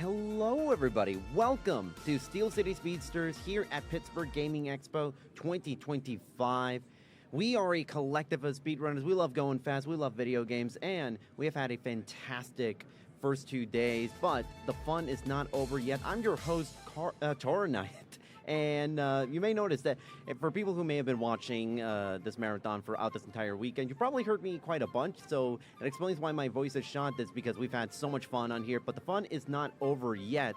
Hello, everybody. Welcome to Steel City Speedsters here at Pittsburgh Gaming Expo 2025. We are a collective of speedrunners. We love going fast. We love video games, and we have had a fantastic first 2 days, but the fun is not over yet. I'm your host, Toronite. And you may notice that for people who may have been watching this marathon throughout this entire weekend, you probably heard me quite a bunch, so it explains why my voice is shot. That's because we've had so much fun on here, but the fun is not over yet.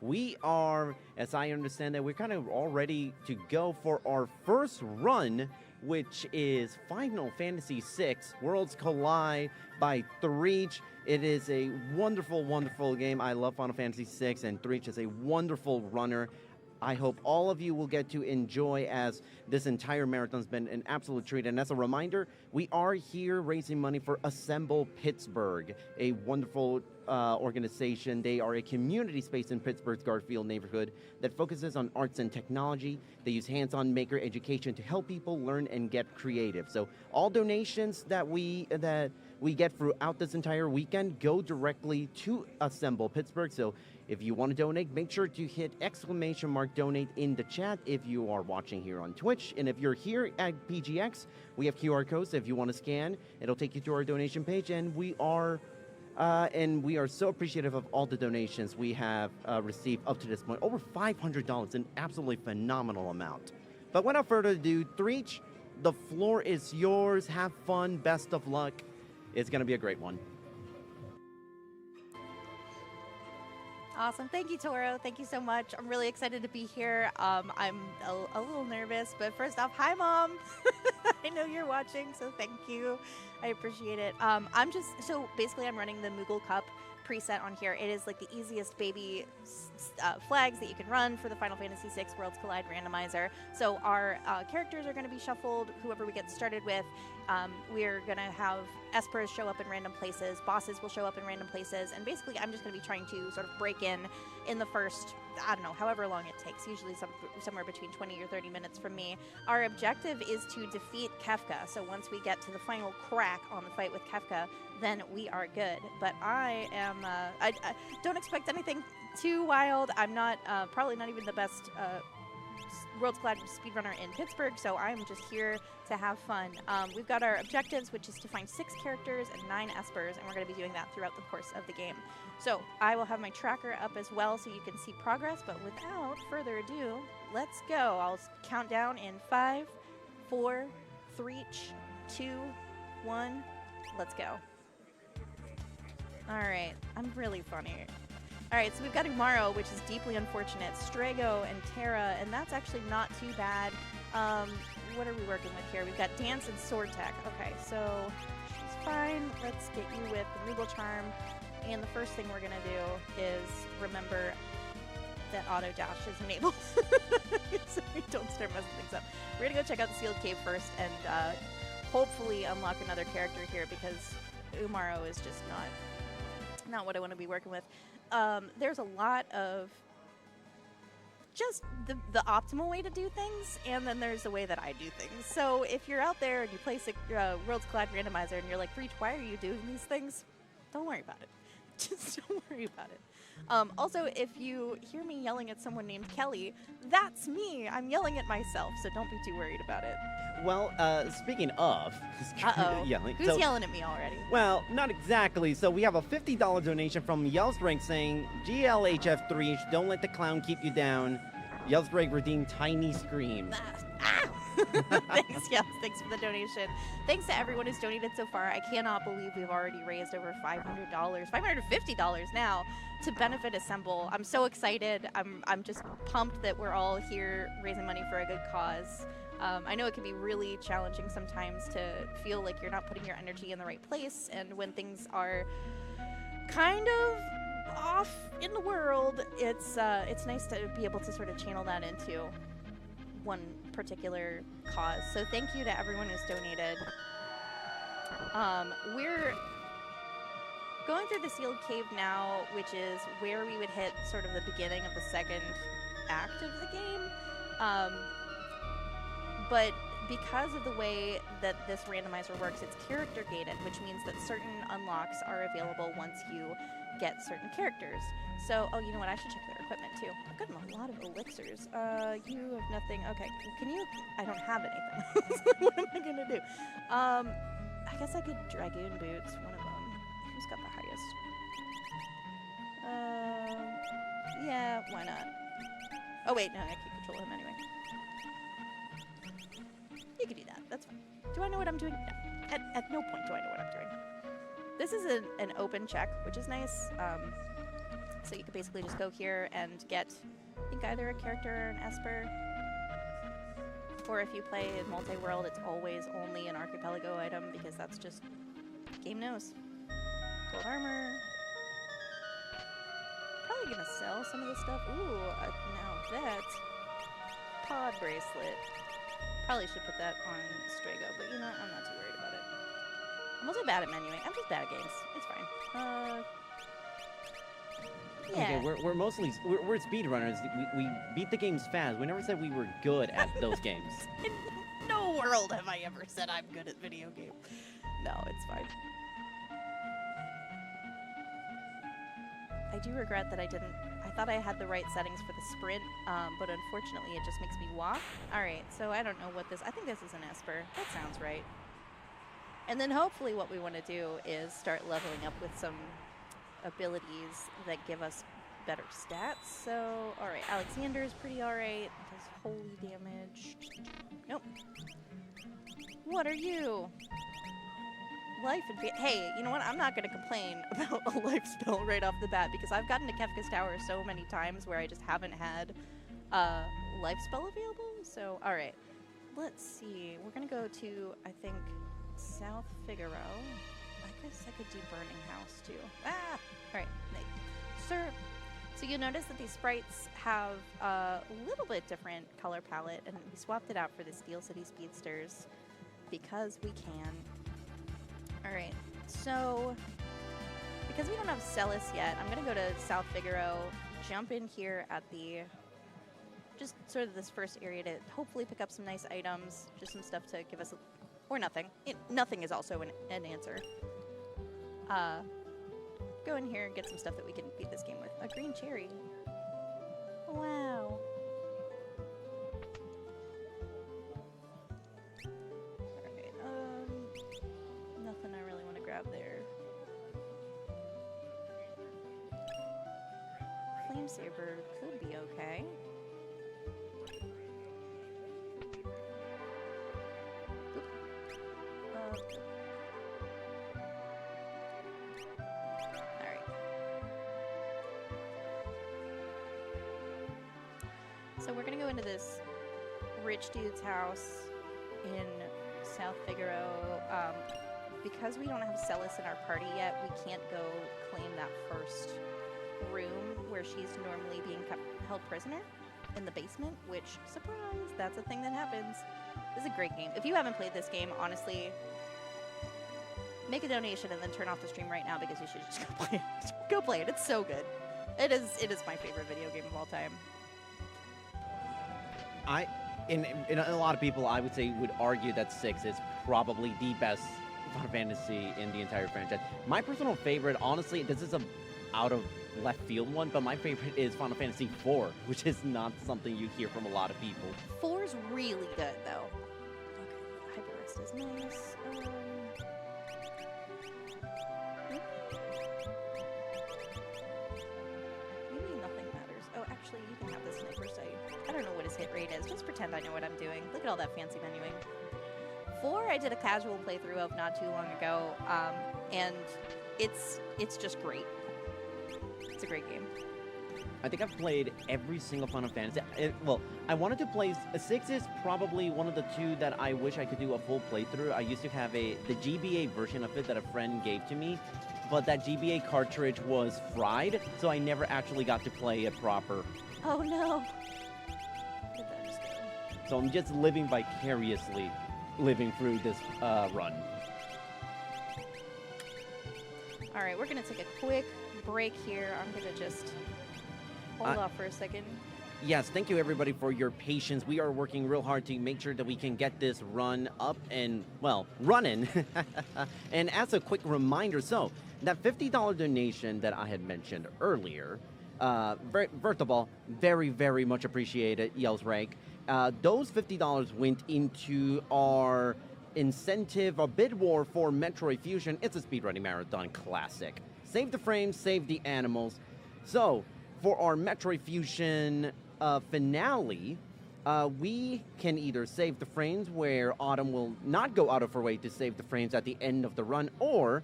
We are, as I understand that, we're kind of all ready to go for our first run, which is Final Fantasy VI Worlds Collide by Threach. It is a wonderful, wonderful game. I love Final Fantasy VI, and Threach is a wonderful runner. I hope all of you will get to enjoy, as this entire marathon's been an absolute treat. And as a reminder, we are here raising money for Assemble Pittsburgh, a wonderful organization. They are a community space in Pittsburgh's Garfield neighborhood that focuses on arts and technology. They use hands-on maker education to help people learn and get creative. So all donations that we get throughout this entire weekend go directly to Assemble Pittsburgh. So if you want to donate, make sure to hit !donate in the chat if you are watching here on Twitch. And if you're here at PGX, we have QR codes. If you want to scan, it'll take you to our donation page. And we are so appreciative of all the donations we have received up to this point. Over $500, an absolutely phenomenal amount. But without further ado, Threach, the floor is yours. Have fun. Best of luck. It's going to be a great one. Awesome. Thank you, Toro. Thank you so much. I'm really excited to be here. I'm a little nervous, but first off, hi, Mom. I know you're watching, so thank you. I appreciate it. So basically I'm running the Moogle Cup preset on here. It is like the easiest baby flags that you can run for the Final Fantasy VI Worlds Collide randomizer. So our characters are going to be shuffled, whoever we get started with. We're going to have espers show up in random places, bosses will show up in random places, and basically I'm just going to be trying to sort of break in the first, I don't know, however long it takes, usually somewhere between 20 or 30 minutes from me. Our objective is to defeat Kefka, so once we get to the final crack on the fight with Kefka, then we are good. But I don't expect anything too wild. I'm not, probably not even the best Worlds Collide speedrunner in Pittsburgh, so I'm just here to have fun. We've got our objectives, which is to find 6 characters and 9 espers, and we're going to be doing that throughout the course of the game. So I will have my tracker up as well so you can see progress, but without further ado, let's go. I'll count down in 5, 4, 3, 2, 1, let's go. All right, I'm really funny. All right, so we've got Umaro, which is deeply unfortunate, Strago and Terra, and that's actually not too bad. What are we working with here? We've got Dance and Sword Tech. Okay, so she's fine. Let's get you with the Moogle Charm. And the first thing we're going to do is remember that auto dash is enabled. So we don't start messing things up. We're going to go check out the sealed cave first and hopefully unlock another character here, because Umaro is just not what I want to be working with. There's a lot of just the optimal way to do things, and then there's the way that I do things. So if you're out there and you play Worlds Collide Randomizer and you're like, Threach, why are you doing these things? Don't worry about it. Just don't worry about it. Also, if you hear me yelling at someone named Kelly, that's me. I'm yelling at myself, so don't be too worried about it. Well, speaking of... Uh-oh. yelling, Who's yelling at me already? Well, not exactly. So we have a $50 donation from Yellsbrake saying, GLHF Threach, don't let the clown keep you down. Yellsbrake redeemed Tiny Scream. Thanks, yes. Thanks for the donation. Thanks to everyone who's donated so far. I cannot believe we've already raised over $500, $550 now to benefit Assemble. I'm so excited. I'm just pumped that we're all here raising money for a good cause. I know it can be really challenging sometimes to feel like you're not putting your energy in the right place, and when things are kind of off in the world, it's nice to be able to sort of channel that into one particular cause. So thank you to everyone who's donated. We're going through the sealed cave now, which is where we would hit sort of the beginning of the second act of the game. But because of the way that this randomizer works, it's character gated, which means that certain unlocks are available once you get certain characters. So, oh, you know what? I should check their equipment too. I've gotten a lot of elixirs. You have nothing. Okay, can you? I don't have anything. What am I gonna do? I guess I could Dragoon Boots, one of them. Who's got the highest? Yeah, why not? Oh wait, no, I can control him anyway. You can do that, that's fine. Do I know what I'm doing? No. At no point do I know what I'm doing. This is an open check, which is nice. So you could basically just go here and get, I think, either a character or an Esper. Or if you play in multi-world, it's always only an archipelago item because that's just, game knows. Gold armor. Probably gonna sell some of this stuff. Ooh, now that pod bracelet. Probably should put that on Strago, but you know, I'm not too worried about it. I'm also bad at menuing. I'm just bad at games. It's fine. Yeah. Okay, we're mostly we're speedrunners. We beat the games fast. We never said we were good at those games. In no world have I ever said I'm good at video games. No, it's fine. I do regret that I thought I had the right settings for the sprint, but unfortunately it just makes me walk. Alright, so I don't know what this, I think this is an Esper. That sounds right. And then hopefully what we want to do is start leveling up with some abilities that give us better stats. So, alright, Alexander is pretty alright. Does holy damage. Nope. What are you? Life and hey, you know what? I'm not going to complain about a life spell right off the bat because I've gotten to Kefka's Tower so many times where I just haven't had a life spell available. So, all right. Let's see. We're going to go to, I think, South Figaro. I guess I could do Burning House, too. Ah! All right. Sir. So you'll notice that these sprites have a little bit different color palette, and we swapped it out for the Steel City Speedsters because we can. Alright, so because we don't have Celis yet, I'm going to go to South Figaro, jump in here at the, just sort of this first area to hopefully pick up some nice items, just some stuff to give us, or nothing. Nothing is also an answer. Go in here and get some stuff that we can beat this game with. A green cherry. Wow. There. Flamesaber could be okay. Alright. So we're gonna go into this rich dude's house in South Figaro. Because we don't have Celis in our party yet, we can't go claim that first room where she's normally being held prisoner in the basement, which, surprise, that's a thing that happens. This is a great game. If you haven't played this game, honestly, make a donation and then turn off the stream right now because you should just go play it. Go play it. It's so good. It is my favorite video game of all time. In a lot of people, I would say, would argue that 6 is probably the best Final Fantasy in the entire franchise. My personal favorite, honestly, this is a out of left field one, but my favorite is Final Fantasy IV, which is not something you hear from a lot of people. 4's really good, though. Okay, Hyperrest is nice. Maybe nothing matters. Oh, actually, you can have this sniper sight. I don't know what his hit rate is. Just pretend I know what I'm doing. Look at all that fancy menuing. 4 I did a casual playthrough of not too long ago, and it's just great. It's a great game. I think I've played every single Final Fantasy. Well, I wanted to play... 6 is probably one of the 2 that I wish I could do a full playthrough. I used to have the GBA version of it that a friend gave to me, but that GBA cartridge was fried, so I never actually got to play it proper. Oh no! Where did that just go? So I'm just living vicariously living through this run. Alright, we're going to take a quick break here. I'm going to just hold off for a second. Yes, thank you everybody for your patience. We are working real hard to make sure that we can get this run up and, well, running. And as a quick reminder, so that $50 donation that I had mentioned earlier, first of all, very, very much appreciated, Yells Rank. Those $50 went into our incentive, a bid war for Metroid Fusion. It's a speedrunning marathon classic. Save the frames, save the animals. So, for our Metroid Fusion finale, we can either save the frames where Autumn will not go out of her way to save the frames at the end of the run, or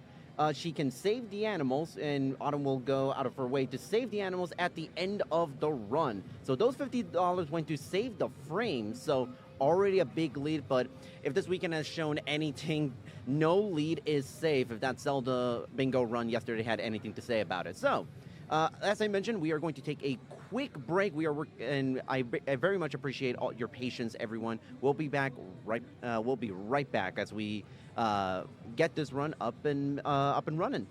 she can save the animals and Autumn will go out of her way to save the animals at the end of the run. So those $50 went to save the frames, so already a big lead, but if this weekend has shown anything, no lead is safe if that Zelda bingo run yesterday had anything to say about it. So, as I mentioned, we are going to take a quick break. And I very much appreciate all your patience, everyone. We'll be back right. We'll be right back as we get this run up and running.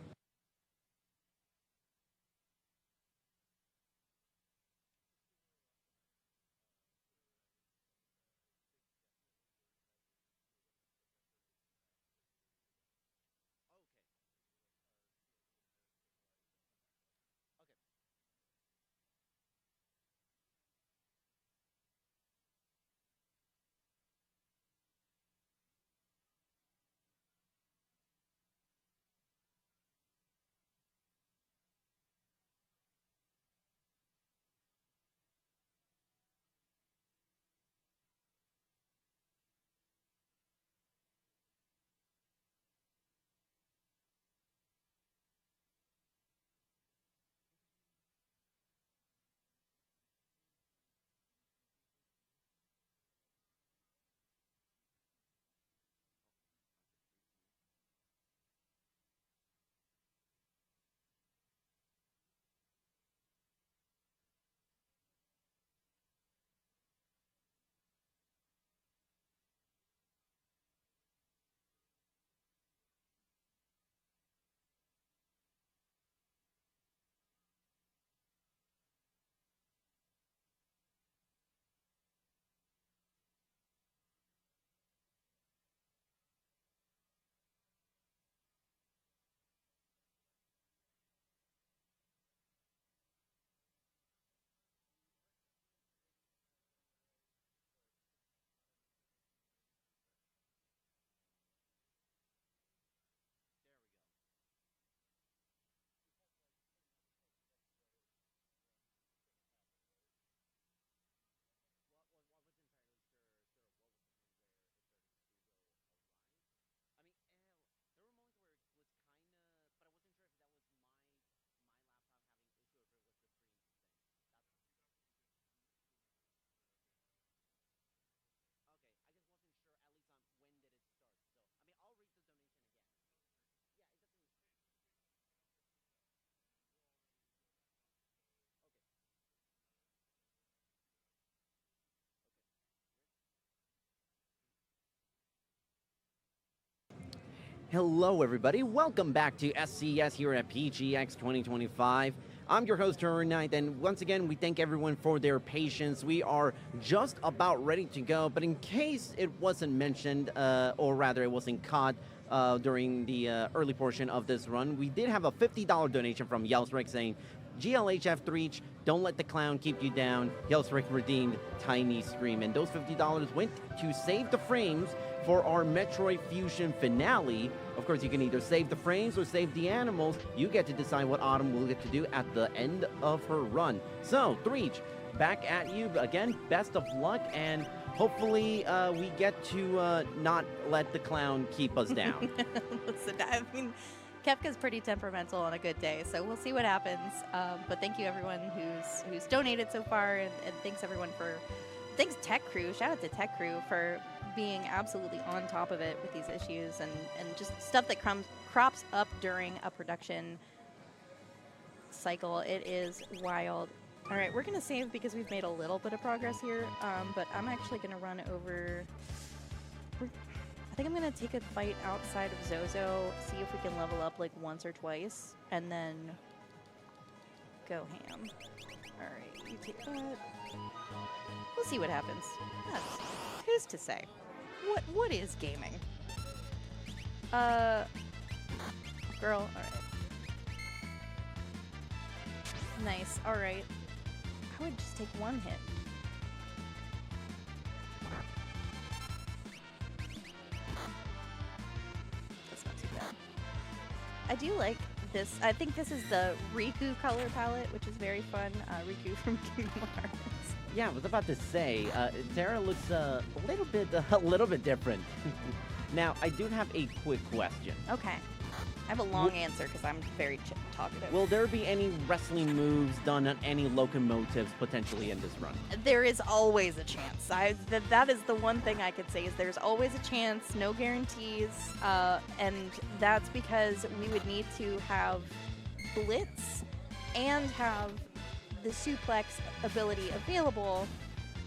Hello, everybody. Welcome back to SCS here at PGX25. I'm your host, Toronite, and once again, we thank everyone for their patience. We are just about ready to go, but in case it wasn't mentioned, or rather it wasn't caught during the early portion of this run, we did have a $50 donation from Yelsrick saying, GLHF Threach, don't let the clown keep you down. Yelsrick redeemed Tiny Scream, and those $50 went to save the frames for our Metroid Fusion finale. Of course, you can either save the frames or save the animals. You get to decide what Autumn will get to do at the end of her run. So, Threach, back at you. Again, best of luck, and hopefully we get to not let the clown keep us down. Listen, I mean, Kefka's pretty temperamental on a good day, so we'll see what happens. But thank you, everyone who's donated so far, and thanks everyone thanks Tech Crew. Shout out to Tech Crew for being absolutely on top of it with these issues and just stuff that crops up during a production cycle. It is wild. All right, we're going to save because we've made a little bit of progress here, but I'm actually going to run over. I think I'm going to take a fight outside of Zozo, see if we can level up like once or twice, and then go ham. All right, you take that. We'll see what happens. Who's to say? What is gaming? Girl, all right. Nice. All right. I would just take one hit. That's not too bad. I do like this. I think this is the Riku color palette, which is very fun. Riku from Kingdom Hearts. Yeah, I was about to say, Terra looks a little bit different. Now, I do have a quick question. Okay. I have a long answer because I'm very talkative. Will there be any wrestling moves done on any locomotives potentially in this run? There is always a chance. That is the one thing I could say is there's always a chance, no guarantees, and that's because we would need to have Blitz and have the suplex ability available,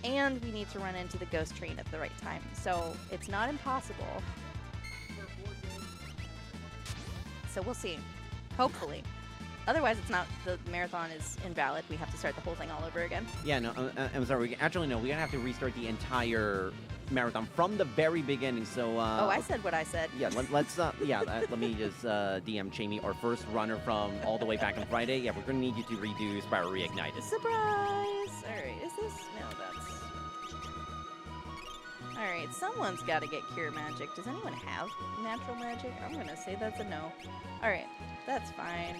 and we need to run into the ghost train at the right time. So it's not impossible. So we'll see. Hopefully. Otherwise, it's not. The marathon is invalid. We have to start the whole thing all over again. Yeah, no, I'm sorry. Actually, no, we're gonna have to restart the entire marathon from the very beginning. So. Oh, I said what I said. Yeah, let's. Let me just DM Jamie, our first runner from all the way back on Friday. Yeah, we're gonna need you to redo Spiral Reignited. Surprise! All right, is this? No, that's. All right, someone's got to get cure magic. Does anyone have natural magic? I'm gonna say that's a no. All right, that's fine.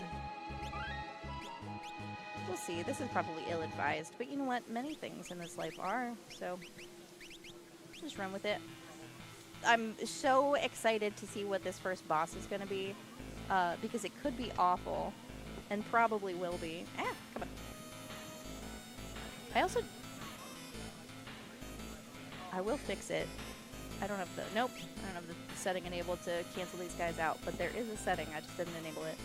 We'll see. This is probably ill-advised, but you know what? Many things in this life are, so just run with it. I'm so excited to see what this first boss is going to be, because it could be awful, and probably will be. Ah, come on. I will fix it. I don't have the, nope, I don't have the setting enabled to cancel these guys out, but there is a setting, I just didn't enable it.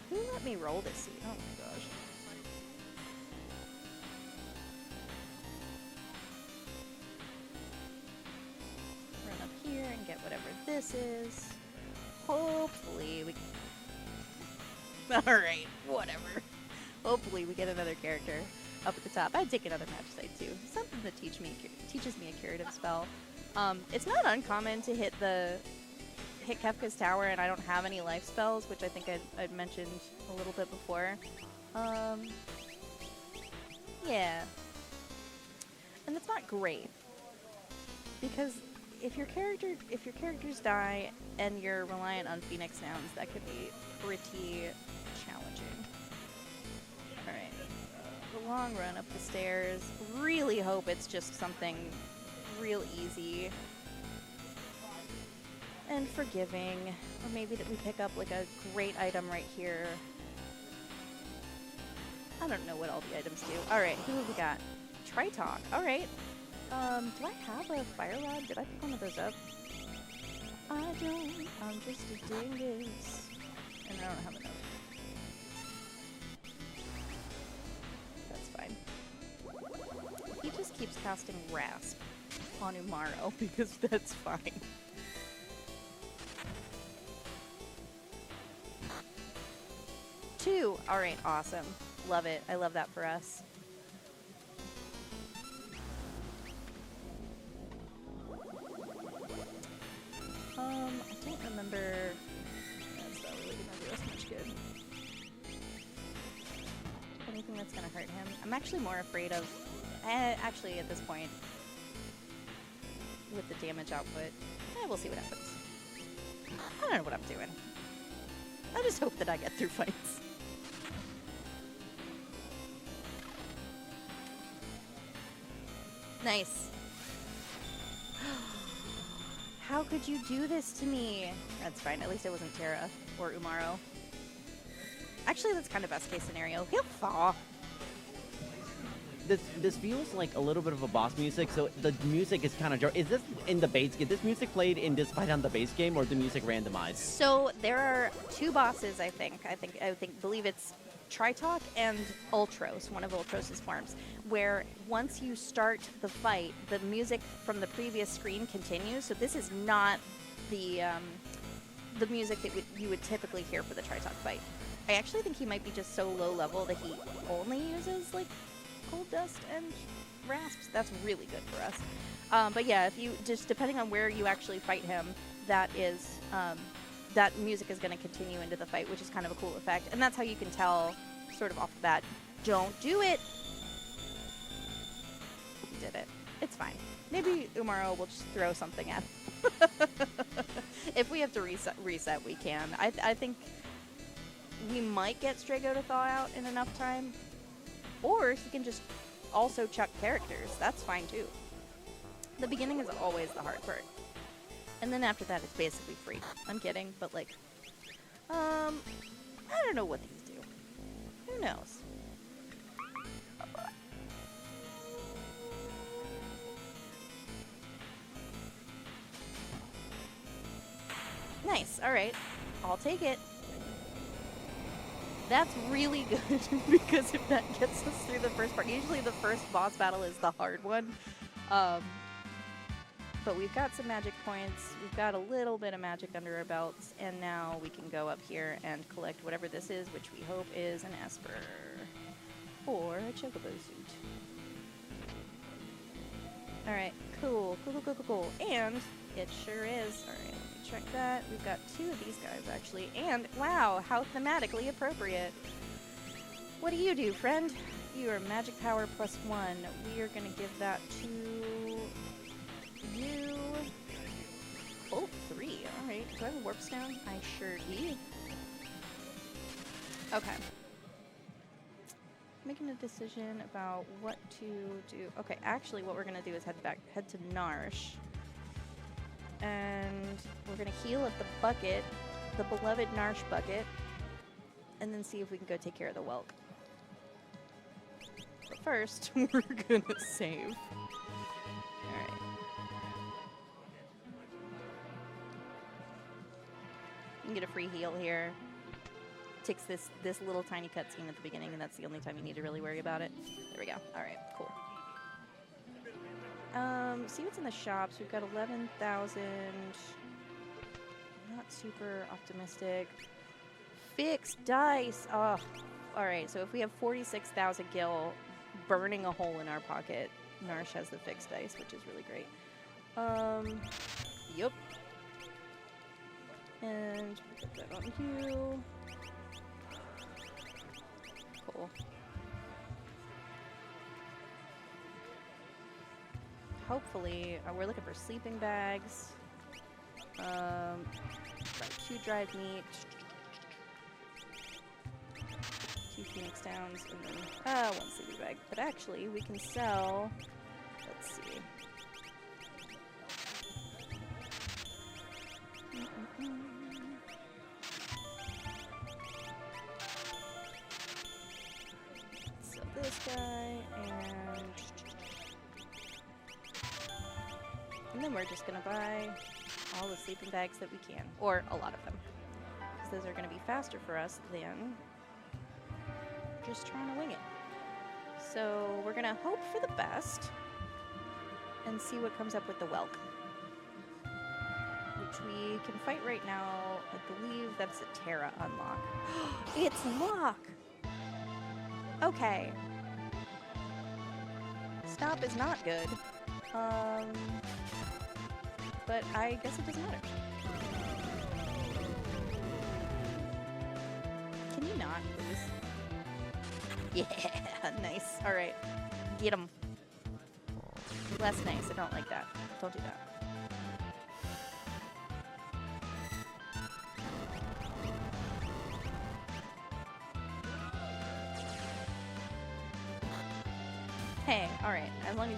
Who let me roll this seat? Oh my gosh. Run up here and get whatever this is. Hopefully we Alright, whatever. Hopefully we get another character up at the top. I'd take another match site too. Something that teaches me a curative spell. It's not uncommon to hit Kefka's Tower and I don't have any life spells, which I think I'd mentioned a little bit before. Yeah. And it's not great. Because if your characters die and you're reliant on Phoenix Sounds, that could be pretty challenging. Alright. The long run up the stairs. Really hope it's just something real easy and forgiving, or maybe that we pick up like a great item right here. I don't know what all the items do. All right, who have we got? Tritalk. All right. Do I have a fire rod? Did I pick one of those up? I don't. I'm just a dingus, and I don't have enough. That's fine. He just keeps casting Rasp on Umaro because that's fine. Two. All right, awesome. Love it. I love that for us. I don't remember. That's not really gonna do us much good. Anything that's gonna hurt him. I'm actually more afraid of. Actually, at this point, with the damage output, we'll see what happens. I don't know what I'm doing. I just hope that I get through fights. Nice. How could you do this to me? That's fine. At least it wasn't Terra or Umaro. Actually, that's kind of best case scenario. He'll fall. This feels like a little bit of a boss music, so the music is kind of... Is this in the base game? Is this music played in this fight on the base game, or the music randomized? So there are two bosses, I believe it's Tritalk and Ultros, one of Ultros' forms, where once you start the fight, the music from the previous screen continues. So this is not the music that you would typically hear for the Tritalk fight. I actually think he might be just so low level that he only uses like Cold Dust and Rasps. That's really good for us. But yeah, if you just depending on where you actually fight him, that music is going to continue into the fight, which is kind of a cool effect. And that's how you can tell sort of off the bat. Don't do it! He did it. It's fine. Maybe Umaro will just throw something at him. If we have to reset, we can. I think we might get Strago to thaw out in enough time. Or he can just also chuck characters. That's fine too. The beginning is always the hard part. And then after that, it's basically free. I'm kidding, but like, I don't know what these do. Who knows? Nice. All right. I'll take it. That's really good because if that gets us through the first part, usually the first boss battle is the hard one. But we've got some magic points, we've got a little bit of magic under our belts, and now we can go up here and collect whatever this is, which we hope is an Esper. Or a Chocobo suit. Alright, cool. And it sure is. Alright, let me check that. We've got 2 of these guys, actually. And, wow, how thematically appropriate. What do you do, friend? You are magic power +1. We are going to give that to you. Oh, 3. Alright. Do I have a warp stone? I sure do. Okay. Making a decision about what to do. Okay, actually what we're going to do is head to Narsh. And we're going to heal at the bucket, the beloved Narsh bucket, and then see if we can go take care of the Welk. But first, we're going to save. Alright. You can get a free heal here. Takes this little tiny cutscene at the beginning, and that's the only time you need to really worry about it. There we go. Alright, cool. See what's in the shops. We've got 11,000. Not super optimistic. Fixed dice. Oh, alright. So if we have 46,000 gil burning a hole in our pocket, Narsh has the fixed dice, which is really great. Yep. And put that on you. Cool. Hopefully, we're looking for sleeping bags. Right, 2 dried meat. 2 Phoenix Downs, and then 1 sleeping bag. But actually, we can sell. Let's see. So this guy, and then we're just gonna buy all the sleeping bags that we can, or a lot of them, because those are gonna be faster for us than just trying to wing it. So we're gonna hope for the best and see what comes up with the Welk, which we can fight right now. I believe that's a Terra unlock. It's lock! Okay. Stop is not good. But I guess it doesn't matter. Can you not, please? Yeah, nice. Alright. Get him. Less nice. I don't like that. Don't do that. Hey, alright. As long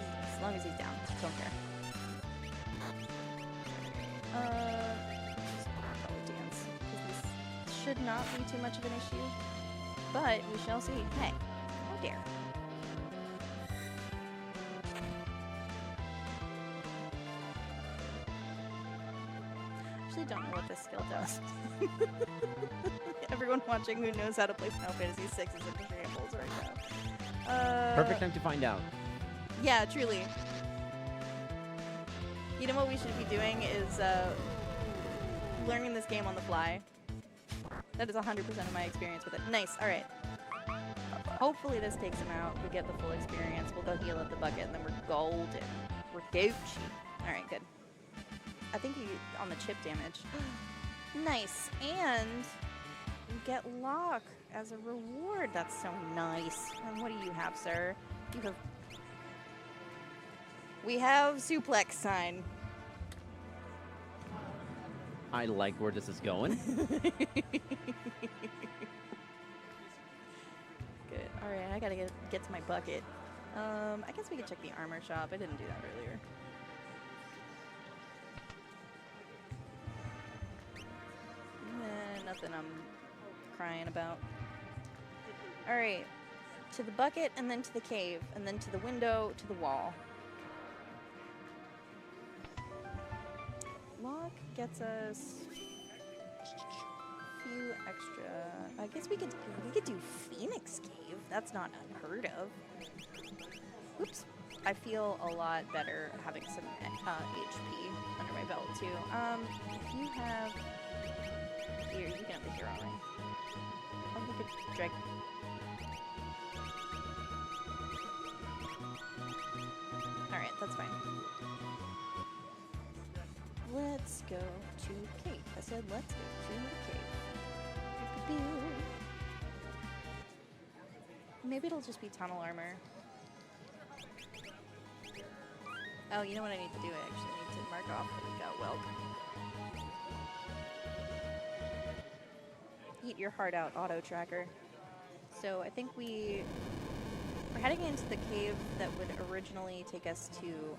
as he's down. Don't care. Just probably dance. Because this should not be too much of an issue. But we shall see. Hey. Oh dear. Actually don't know what this skill does. Everyone watching who knows how to play Final Fantasy VI is in shambles right now. Perfect time to find out. Yeah, truly. You know what we should be doing is learning this game on the fly. That is 100% of my experience with it. Nice, alright. Hopefully this takes him out. We get the full experience. We'll go heal at the bucket, and then we're golden. We're Gucci. Alright, good. I think he on the chip damage. Nice. And get Locke as a reward. That's so nice. And what do you have, sir? You have... We have suplex sign. I like where this is going. Good. All right, I gotta get to my bucket. I guess we could check the armor shop. I didn't do that earlier. Nothing I'm crying about. All right, to the bucket, and then to the cave, and then to the window, to the wall. Lock gets us a few extra. I guess we could do Phoenix Cave. That's not unheard of. Oops. I feel a lot better having some HP under my belt too. If you have here, you can have the hero ring. Oh, we could drag. All right, that's fine. Let's go to the cave. I said let's go to the cave. Maybe it'll just be tunnel armor. Oh, you know what I need to do? I actually need to mark off that we got Whelp. Eat your heart out, auto tracker. So I think we're heading into the cave that would originally take us to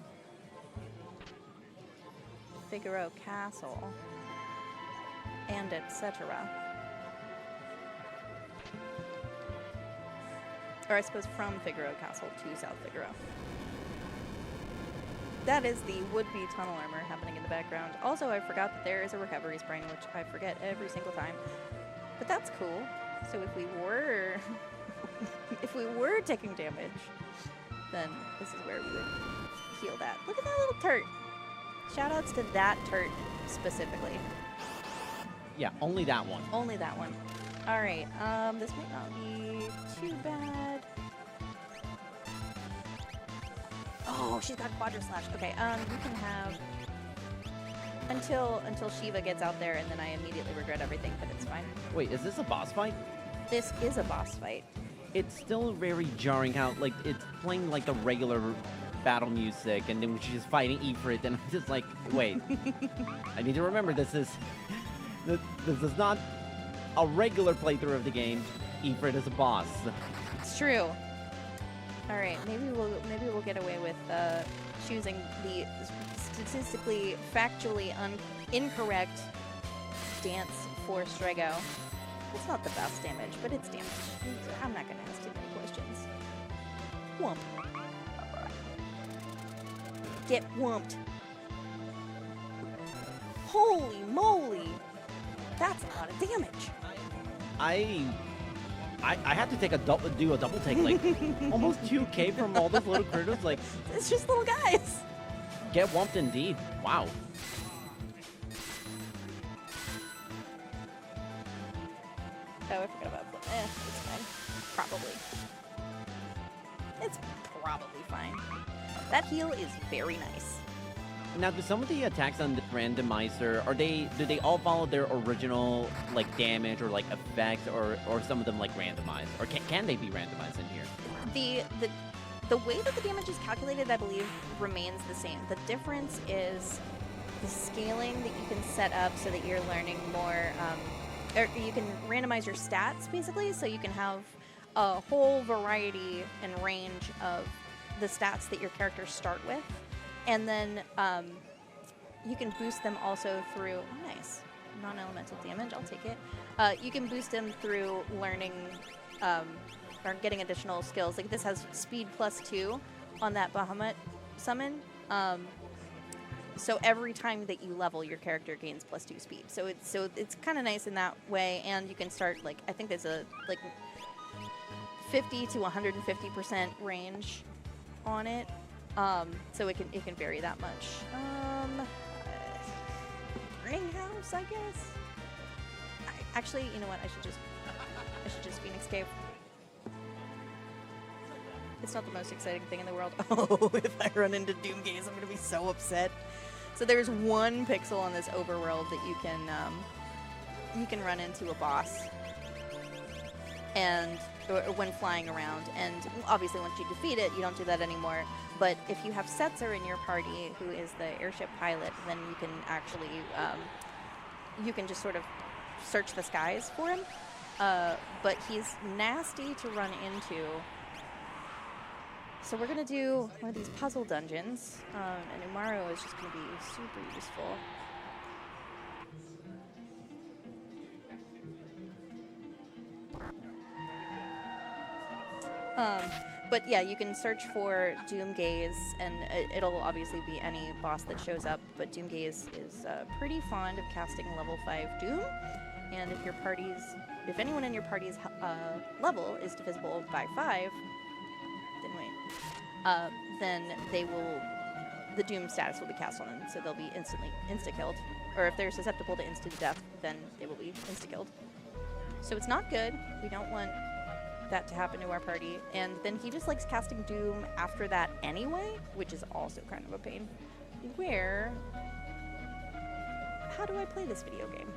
Figaro Castle and etc. Or I suppose from Figaro Castle to South Figaro. That is the would-be tunnel armor happening in the background. Also, I forgot that there is a recovery spring, which I forget every single time. But that's cool. So if we were if we were taking damage, then this is where we would heal that. Look at that little turt. Shoutouts to that turt specifically. Yeah, only that one. Only that one. All right. This might not be too bad. Oh, she's got Quadra Slash. Okay, we can have until Shiva gets out there, and then I immediately regret everything, but it's fine. Wait, is this a boss fight? This is a boss fight. It's still very jarring how, like, it's playing like the regular battle music, and then she's fighting Ifrit, and I'm just like, wait, I need to remember this is not a regular playthrough of the game. Ifrit is a boss. It's true. All right, maybe we'll get away with choosing the statistically, factually incorrect dance for Strego. It's not the best damage, but it's damage. I'm not going to ask too many questions. Whump. Get whumped. Holy moly! That's a lot of damage. I had to do a double take, like almost 2K from all those little critters. Like, it's just little guys. Get whumped indeed. Wow. Oh, I forgot about that. It's fine. Probably. It's probably fine. That heal is very nice. Now, do some of the attacks on the randomizer, do they all follow their original, like, damage or, like, effects, or some of them, like, randomized? Or can they be randomized in here? The way that the damage is calculated, I believe, remains the same. The difference is the scaling that you can set up so that you're learning more, or you can randomize your stats, basically, so you can have a whole variety and range of the stats that your characters start with. And then you can boost them also through, oh, nice, non-elemental damage, I'll take it. You can boost them through learning or getting additional skills. Like this has speed +2 on that Bahamut summon. So every time that you level, your character gains +2 speed. So it's kind of nice in that way. And you can start, like, I think there's a like 50 to 150% range on it. So it can vary that much. Ringhouse, I guess. Actually, you know what? I should just Phoenix Cave. It's not the most exciting thing in the world. Oh, if I run into Doomgaze, I'm gonna be so upset. So there's one pixel on this overworld that you can run into a boss. and or when flying around. And obviously once you defeat it, you don't do that anymore. But if you have Setzer in your party, who is the airship pilot, then you can actually, you can just sort of search the skies for him. But he's nasty to run into. So we're going to do one of these puzzle dungeons, and Umaru is just going to be super useful. But yeah, you can search for Doomgaze, and it'll obviously be any boss that shows up, but Doomgaze is pretty fond of casting level 5 Doom, and if anyone in your party's level is divisible by 5, then the Doom status will be cast on them, so they'll be instantly insta-killed. Or if they're susceptible to instant death, then they will be insta-killed. So it's not good. We don't want that to happen to our party. And then he just likes casting Doom after that anyway, which is also kind of a pain. How do I play this video game?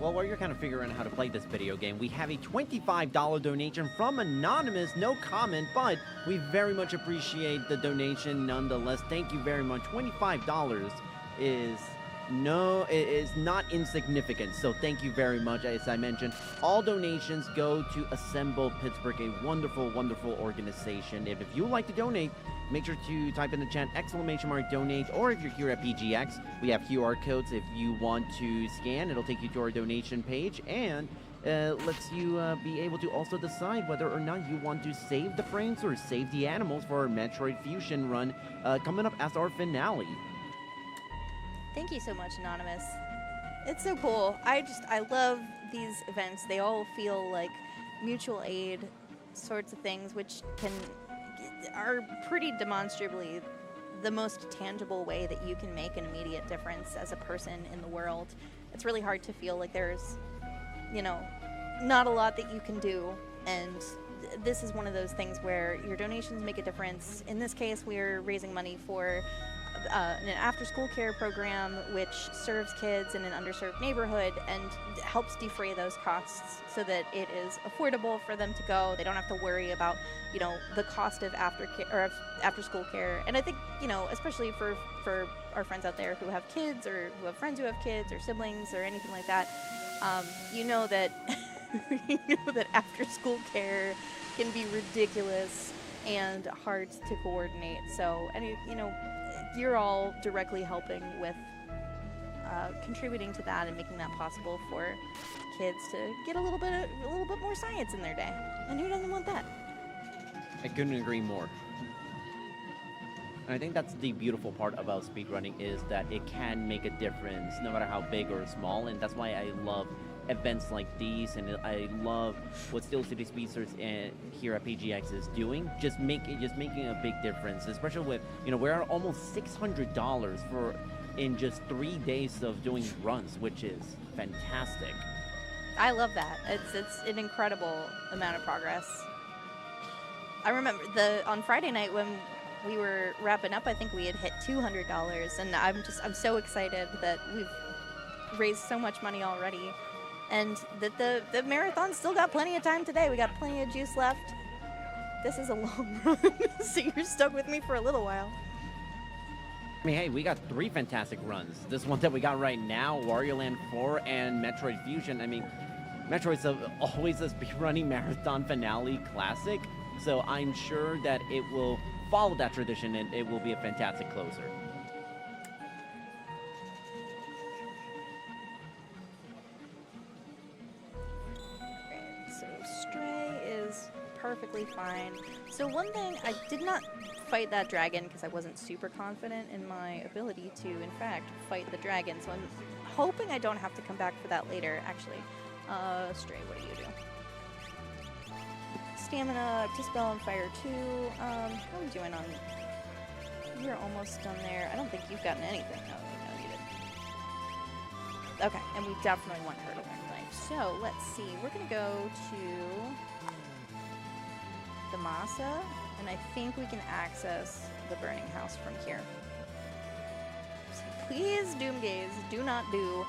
Well, while you're kind of figuring out how to play this video game, we have a $25 donation from Anonymous. No comment, but we very much appreciate the donation nonetheless. Thank you very much. $25 is not insignificant, so thank you very much. As I mentioned, all donations go to Assemble Pittsburgh, a wonderful, wonderful organization. If you would like to donate, make sure to type in the chat !donate, or if you're here at PGX, we have QR codes. If you want to scan, it'll take you to our donation page, and lets you be able to also decide whether or not you want to save the frames or save the animals for our Metroid Fusion run coming up as our finale. Thank you so much, Anonymous. It's so cool. I love these events. They all feel like mutual aid sorts of things, which are pretty demonstrably the most tangible way that you can make an immediate difference as a person in the world. It's really hard to feel like there's, not a lot that you can do, and this is one of those things where your donations make a difference. In this case, we're raising money for an after-school care program which serves kids in an underserved neighborhood and helps defray those costs so that it is affordable for them to go. They don't have to worry about, the cost of after-school care. And I think, especially for our friends out there who have kids or who have friends who have kids or siblings or anything like that, that that after-school care can be ridiculous and hard to coordinate. So, you're all directly helping with contributing to that and making that possible for kids to get a little bit more science in their day. And who doesn't want that? I couldn't agree more. And I think that's the beautiful part about speedrunning, is that it can make a difference no matter how big or small, and that's why I love events like these, and I love what Steel City Speedsters here at PGX is doing, just making a big difference, especially with, we're at almost $600 in just 3 days of doing runs, which is fantastic. I love that. It's an incredible amount of progress. I remember on Friday night when we were wrapping up, I think we had hit $200, and I'm so excited that we've raised so much money already. And that the marathon still got plenty of time today. We got plenty of juice left. This is a long run, so you're stuck with me for a little while. I mean, hey, we got 3 fantastic runs. This one that we got right now, Wario Land 4 and Metroid Fusion. I mean, Metroid's always a speedrunning marathon finale classic, so I'm sure that it will follow that tradition and it will be a fantastic closer. Perfectly fine. So one thing, I did not fight that dragon because I wasn't super confident in my ability to, in fact, fight the dragon. So I'm hoping I don't have to come back for that later. Actually, Stray, what do you do? Stamina, Dispel on Fire 2. How are we doing on... You're almost done there. I don't think you've gotten anything. Oh, no, you didn't. Okay, and we definitely want her to learn life. So, let's see. We're going to go to the Masa, and I think we can access the burning house from here. So please, Doomgaze, do not do.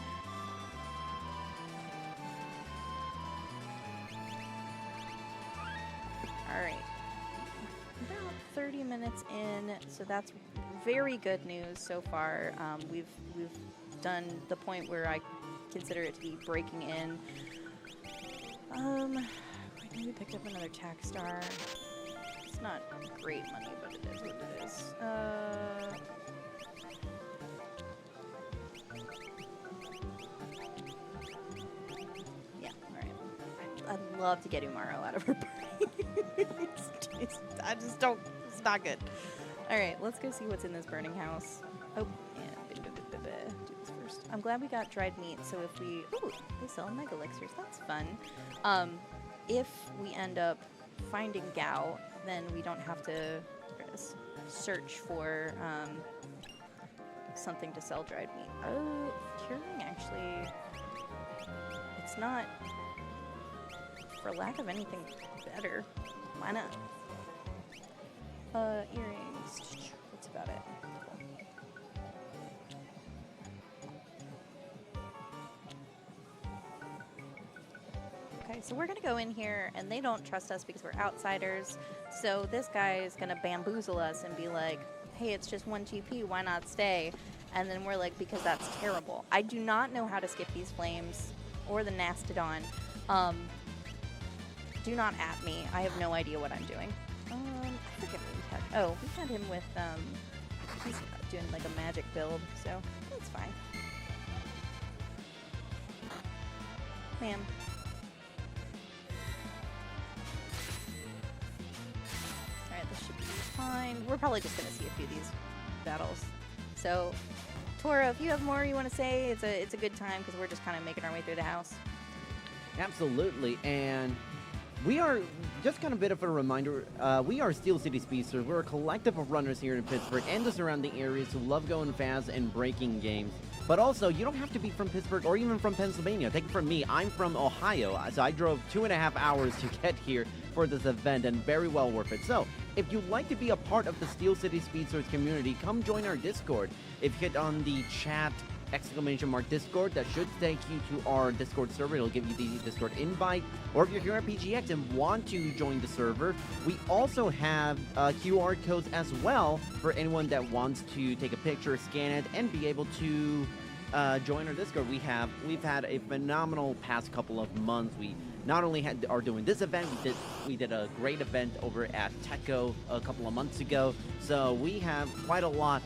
30 minutes in, so that's very good news so far. We've done the point where I consider it to be breaking in. I know we picked up another tack star. It's not great money, but it is what it is. Yeah, alright. I'd love to get Umaro out of her party. It's not good. Alright, let's go see what's in this burning house. Oh, and do this first. I'm glad we got dried meat, so if we... Ooh, they sell mega elixirs. That's fun. If we end up finding Gao, then we don't have to search for something to sell dried meat. Oh, curing actually... It's not... For lack of anything better. Why not? Earrings. That's about it. Cool. Okay, so we're gonna go in here, and they don't trust us because we're outsiders. So this guy is gonna bamboozle us and be like, hey, it's just 1 TP, why not stay? And then we're like, because that's terrible. I do not know how to skip these flames or the Nastodon. Do not at me. I have no idea what I'm doing. I forget what we had. Oh, we had him with, he's doing like a magic build, so it's fine. Man. Alright, this should be fine. We're probably just gonna see a few of these battles. So, Toro, if you have more you want to say, it's a good time because we're just kind of making our way through the house. Absolutely, and we are, just kind of a bit of a reminder, we are Steel City Speedsters. We're a collective of runners here in Pittsburgh and the surrounding areas who love going fast and breaking games. But also, you don't have to be from Pittsburgh or even from Pennsylvania. Take it from me, I'm from Ohio, so I drove 2.5 hours to get here for this event, and very well worth it. So, if you'd like to be a part of the Steel City Speedsters community, come join our Discord. If you hit on the chat !! Discord, that should take you to our Discord server. It'll give you the Discord invite. Or if you're here at PGX and want to join the server, we also have QR codes as well for anyone that wants to take a picture, scan it, and be able to join our Discord. We've had a phenomenal past couple of months. We not only are doing this event, we did a great event over at TechCo a couple of months ago. So we have quite a lot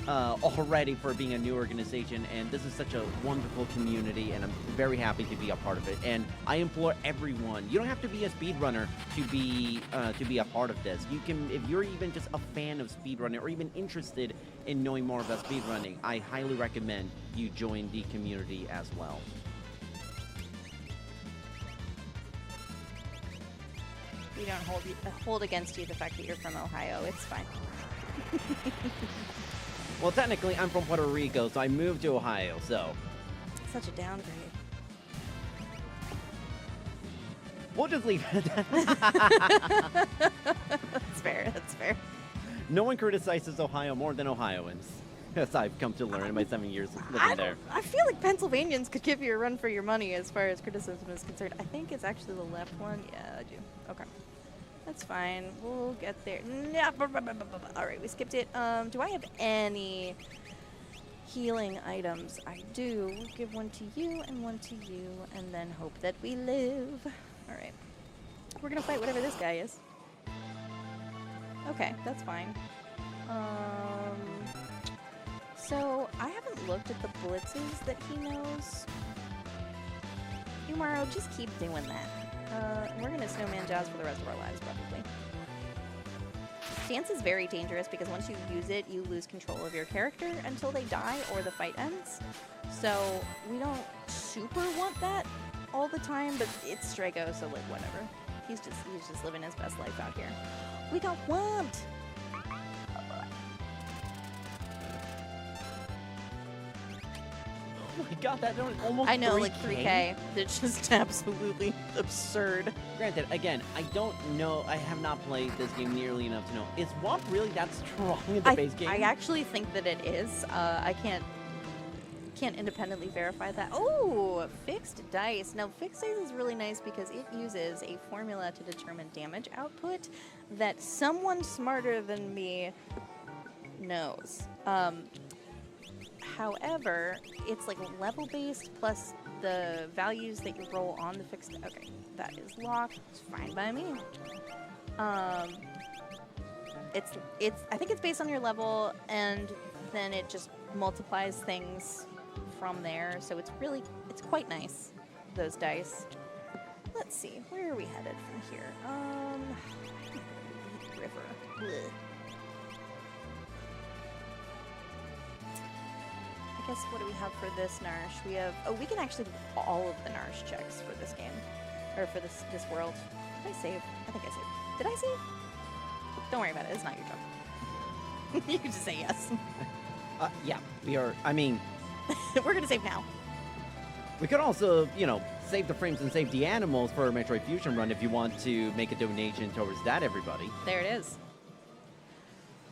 already for being a new organization, and this is such a wonderful community, and I'm very happy to be a part of it. And I implore everyone, you don't have to be a speedrunner to be a part of this. You can, if you're even just a fan of speedrunning or even interested in knowing more about speedrunning, I highly recommend you join the community as well. We don't hold against you the fact that you're from Ohio. It's fine. Well, technically, I'm from Puerto Rico, so I moved to Ohio, so... Such a downgrade. We'll just leave it at that. That's fair, that's fair. No one criticizes Ohio more than Ohioans, as I've come to learn in my 7 years living there. I feel like Pennsylvanians could give you a run for your money as far as criticism is concerned. I think it's actually the left one. Yeah, I do. Okay. That's fine. We'll get there. Alright, we skipped it. Do I have any healing items? I do. We'll give one to you and one to you, and then hope that we live. Alright. We're gonna fight whatever this guy is. Okay, that's fine. So, I haven't looked at the blitzes that he knows. Umaro, just keep doing that. We're gonna snowman Jaws for the rest of our lives, probably. Dance is very dangerous because once you use it, you lose control of your character until they die or the fight ends. So we don't super want that all the time, but it's Strago, so like whatever. He's just living his best life out here. We don't want. Oh my god, that almost I know, 3K? like 3K. It's just absolutely absurd. Granted, again, I don't know, I have not played this game nearly enough to know. Is WAP really that strong in the base game? I actually think that it is. I can't can't independently verify that. Oh, fixed dice. Now, fixed dice is really nice because it uses a formula to determine damage output that someone smarter than me knows. However, it's like level-based plus the values that you roll on the fixed... Okay, that is locked. It's fine by me. I think it's based on your level, and then it just multiplies things from there. So it's quite nice, those dice. Let's see, where are we headed from here? River. Blech. I guess, what do we have for this Nourish? We have, we can actually do all of the Nourish checks for this game, or for this world. Did I save? I think I saved. Did I save? Don't worry about it, it's not your job. You can just say yes. Yeah, we are, I mean... We're gonna save now. We could also, you know, save the frames and save the animals for a Metroid Fusion run if you want to make a donation towards that, everybody. There it is.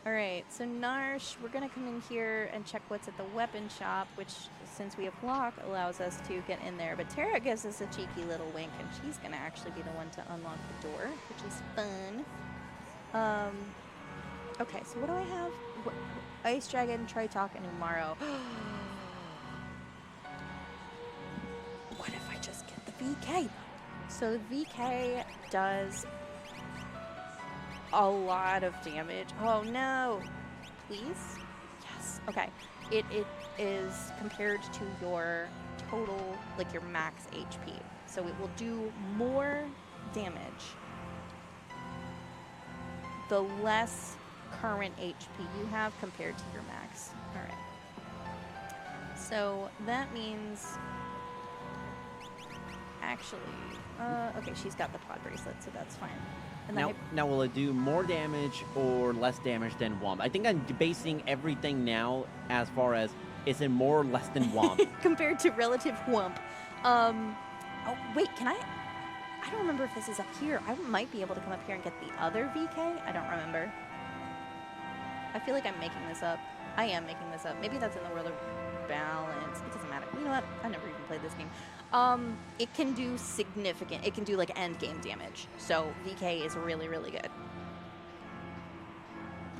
Alright, so Narsh, we're gonna come in here and check what's at the weapon shop, which, since we have lock, allows us to get in there. But Tara gives us a cheeky little wink, and she's gonna actually be the one to unlock the door, which is fun. Okay, so what do I have? Ice Dragon, Tritalk, and Umaro. What if I just get the VK? So the VK does a lot of damage. Oh no! Please? Yes. Okay. It is compared to your total, like your max HP. So it will do more damage the less current HP you have compared to your max. Alright. So that means... Actually, okay, she's got the pod bracelet, so that's fine. And now, will it do more damage or less damage than Womp? I think I'm basing everything now as far as, is it more or less than Womp? Compared to relative Womp. Oh, wait, can I don't remember if this is up here. I might be able to come up here and get the other VK. I don't remember. I feel like I'm making this up. I am making this up. Maybe that's in the World of Balance. It doesn't matter. You know what? I've never even played this game. It can do significant. It can do like end game damage. So VK is really, really good.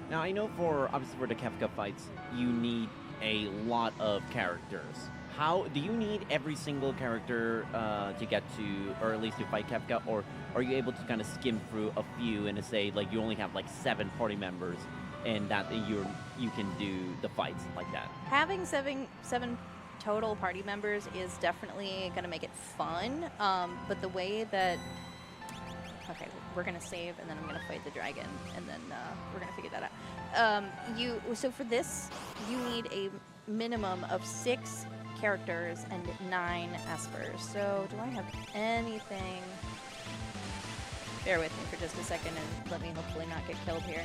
Now I know obviously for the Kefka fights, you need a lot of characters. How do you need every single character to get to, or at least to fight Kefka, or are you able to kind of skim through a few and to say like you only have like 7 party members, and that you can do the fights like that? Having seven total party members is definitely going to make it fun, but the way that... Okay, we're going to save, and then I'm going to fight the dragon, and then we're going to figure that out. So for this, you need a minimum of 6 characters and 9 espers. So do I have anything? Bear with me for just a second and let me hopefully not get killed here.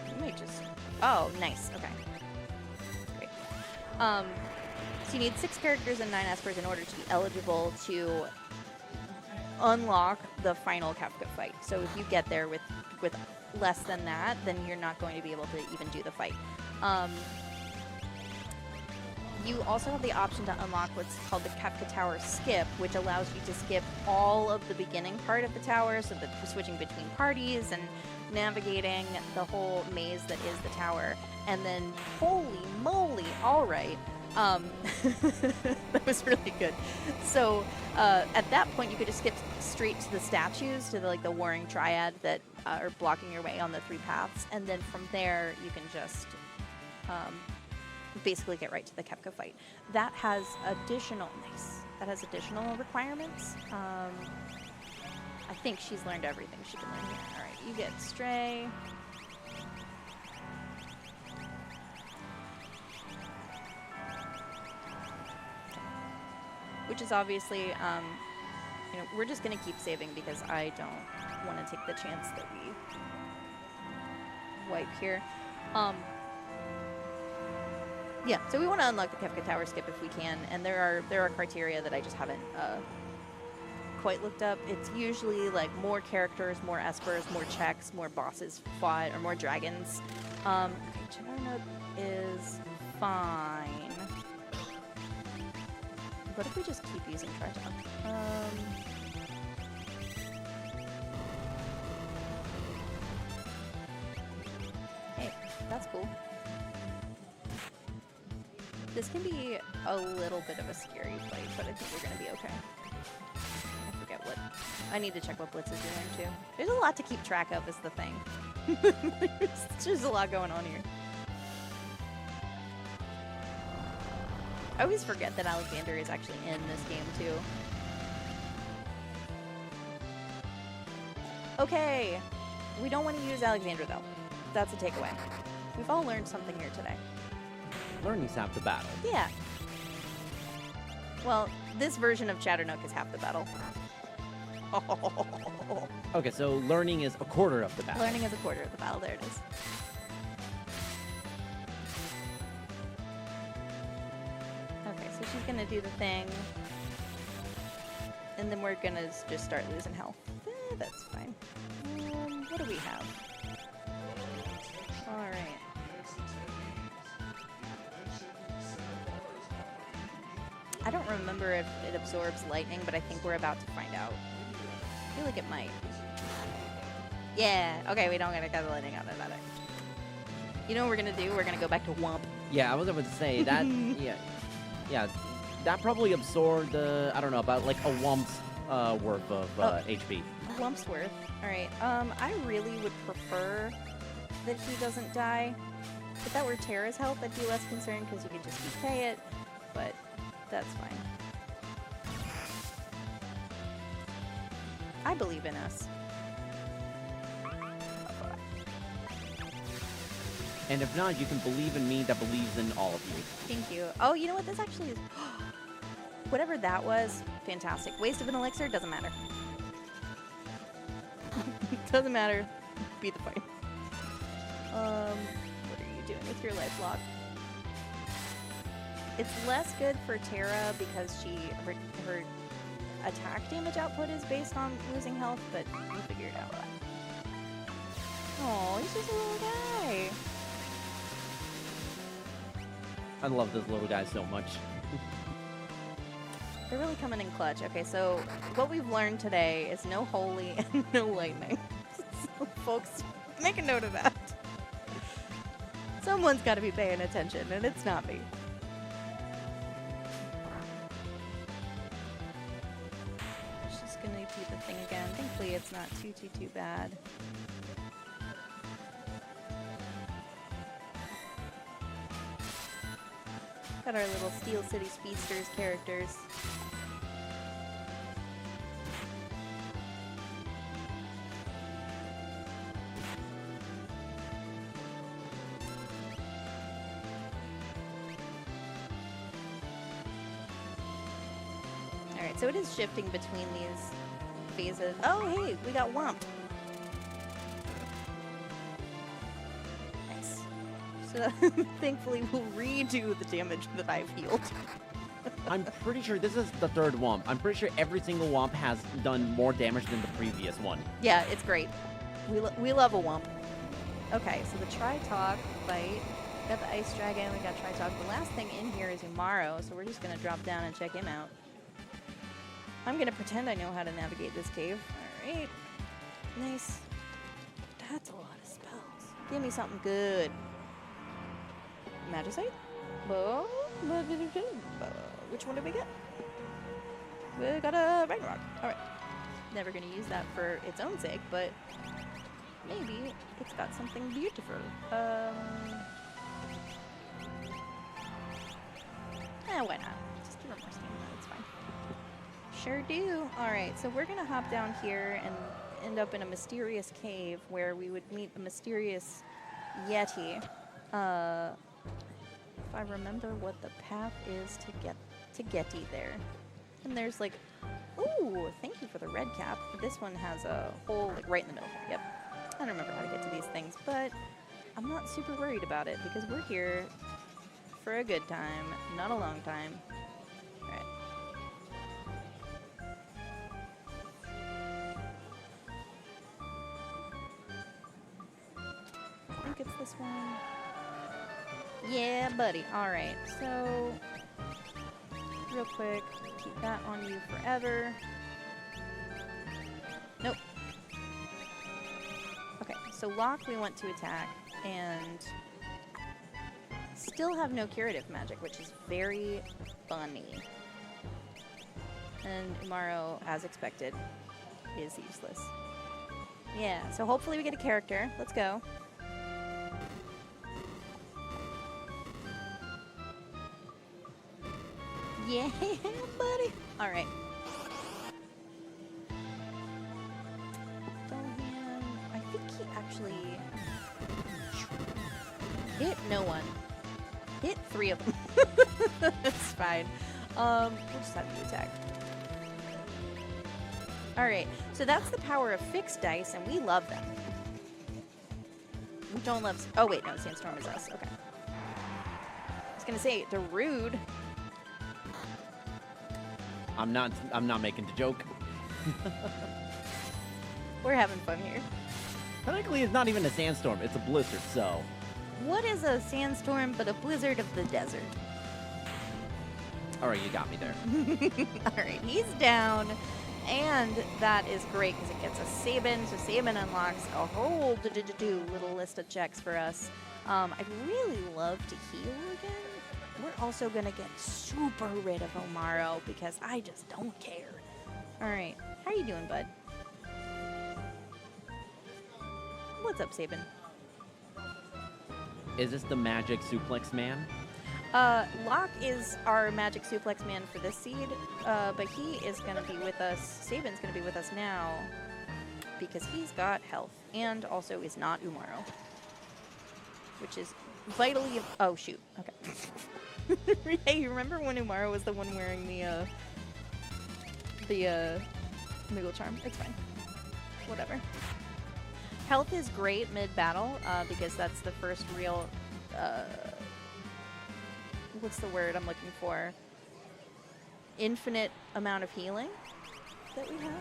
You might just... Oh, nice. Okay. Great. So you need 6 characters and 9 espers in order to be eligible to unlock the final Kefka fight. So if you get there with less than that, then you're not going to be able to even do the fight. You also have the option to unlock what's called the Kefka Tower Skip, which allows you to skip all of the beginning part of the tower, so that switching between parties and navigating the whole maze that is the tower. And then, holy moly, all right. That was really good. So at that point, you could just skip straight to the statues, to the Warring Triad that are blocking your way on the 3 paths. And then from there, you can just... basically get right to the Kefka fight. That has additional requirements. I think she's learned everything she can learn here. All right, you get Stray. Which is obviously, you know, we're just gonna keep saving because I don't want to take the chance that we wipe here. Yeah, so we want to unlock the Kefka Tower Skip if we can, and there are criteria that I just haven't quite looked up. It's usually like more characters, more espers, more checks, more bosses fought, or more dragons. Okay, Toronite is fine. What if we just keep using Triton? Hey, that's cool. This can be a little bit of a scary fight, but I think we're gonna be okay. I forget what. I need to check what Blitz is doing too. There's a lot to keep track of, is the thing. There's a lot going on here. I always forget that Alexander is actually in this game too. Okay, we don't want to use Alexander though. That's a takeaway. We've all learned something here today. Learning's half the battle. Yeah. Well, this version of Chatternook is half the battle. Okay, so learning is a quarter of the battle. Learning is a quarter of the battle. There it is. Okay, so she's gonna do the thing, and then we're gonna just start losing health. That's fine. What do we have? All right. I don't remember if it absorbs lightning, but I think we're about to find out. I feel like it might. Yeah. Okay, we don't get the lightning out of it. You know what we're gonna do? We're gonna go back to Wump. Yeah, I was about to say that. yeah, that probably absorbed I don't know, about like a Wump's worth of HP. A Wump's worth. All right. I really would prefer that he doesn't die. If that were Terra's health, I'd be less concerned because you could just decay it. But that's fine. I believe in us. And if not, you can believe in me that believes in all of you. Thank you. Oh, you know what? This actually is... Whatever that was, fantastic. Waste of an elixir, doesn't matter. Doesn't matter. Beat the fight. What are you doing with your life lock? It's less good for Terra because her attack damage output is based on losing health, but we'll figure it out. Oh, he's just a little guy. I love this little guy so much. They're really coming in clutch. Okay, so what we've learned today is no holy and no lightning. So folks, make a note of that. Someone's got to be paying attention, and it's not me. She's gonna do the thing again. Thankfully, it's not too bad. Got our little Steel City Speedsters characters. Alright, so it is shifting between these phases. Oh, hey, we got Wump. Nice. So thankfully we'll redo the damage that I've healed. I'm pretty sure this is the third Wump. I'm pretty sure every single Wump has done more damage than the previous one. Yeah, it's great. We love a Wump. Okay, so the Tri-Talk fight. We got the Ice Dragon, we got Tri-Talk. The last thing in here is Umaro, so we're just going to drop down and check him out. I'm going to pretend I know how to navigate this cave. Alright. Nice. That's a lot of spells. Give me something good. Magicite? Oh, which one did we get? We got a Ragnarok. Alright. Never going to use that for its own sake, but maybe it's got something beautiful. Why not? Just give her more stamina, it's fine. Sure do. Alright, so we're going to hop down here and end up in a mysterious cave where we would meet a mysterious Yeti. If I remember what the path is to Getty there. And there's like, ooh, thank you for the red cap. This one has a hole like right in the middle. Yep. I don't remember how to get to these things, but I'm not super worried about it because we're here for a good time, not a long time. Alright. I think it's this one. Yeah, buddy. All right. So, real quick, keep that on you forever. Nope. Okay, so Locke we want to attack, and still have no curative magic, which is very funny. And Umaro, as expected, is useless. Yeah, so hopefully we get a character. Let's go. Yeah, buddy. All right. I think he actually hit no one. Hit 3 of them. It's fine. We'll just have you attack. All right. So that's the power of fixed dice, and we love them. We don't love. Oh wait, no. Sandstorm is us. Okay. I was gonna say they're rude. I'm not making the joke. We're having fun here. Technically, it's not even a sandstorm. It's a blizzard, so. What is a sandstorm but a blizzard of the desert? All right, you got me there. All right, he's down. And that is great because it gets us Sabin. So Sabin unlocks a whole little list of checks for us. I'd really love to heal again. We're also going to get super rid of Umaro because I just don't care. All right. How are you doing, bud? What's up, Sabin? Is this the magic suplex man? Locke is our magic suplex man for this seed, but he is going to be with us. Sabin's going to be with us now because he's got health and also is not Umaro, which is vitally. Oh, shoot. Okay. Hey, you remember when Umaro was the one wearing the Moogle charm? It's fine. Whatever. Health is great mid-battle because that's the first real. What's the word I'm looking for? Infinite amount of healing that we have.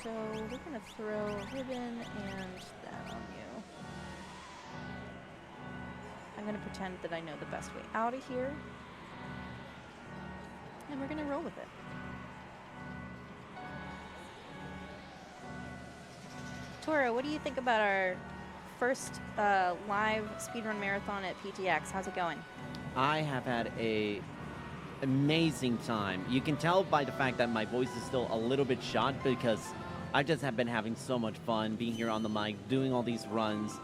So we're gonna throw ribbon and that on you. I'm gonna pretend that I know the best way out of here. And we're gonna roll with it. Toro, what do you think about our first live speedrun marathon at PGX? How's it going? I have had a amazing time. You can tell by the fact that my voice is still a little bit shot because I just have been having so much fun being here on the mic, doing all these runs,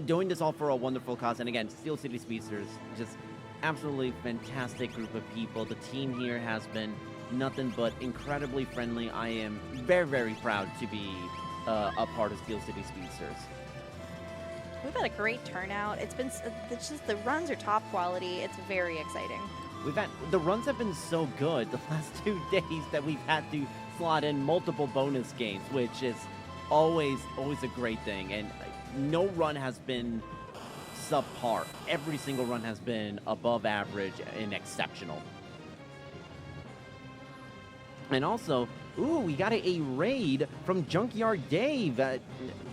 doing this all for a wonderful cause. And again, Steel City Speedsters, just absolutely fantastic group of people. The team here has been nothing but incredibly friendly. I am very, very proud to be a part of Steel City Speedsters. We've had a great turnout. It's just the runs are top quality. It's very exciting. The runs have been so good the last 2 days that we've had to slot in multiple bonus games, which is always a great thing. And no run has been subpar. Every single run has been above average and exceptional. And also, we got a raid from Junkyard Dave.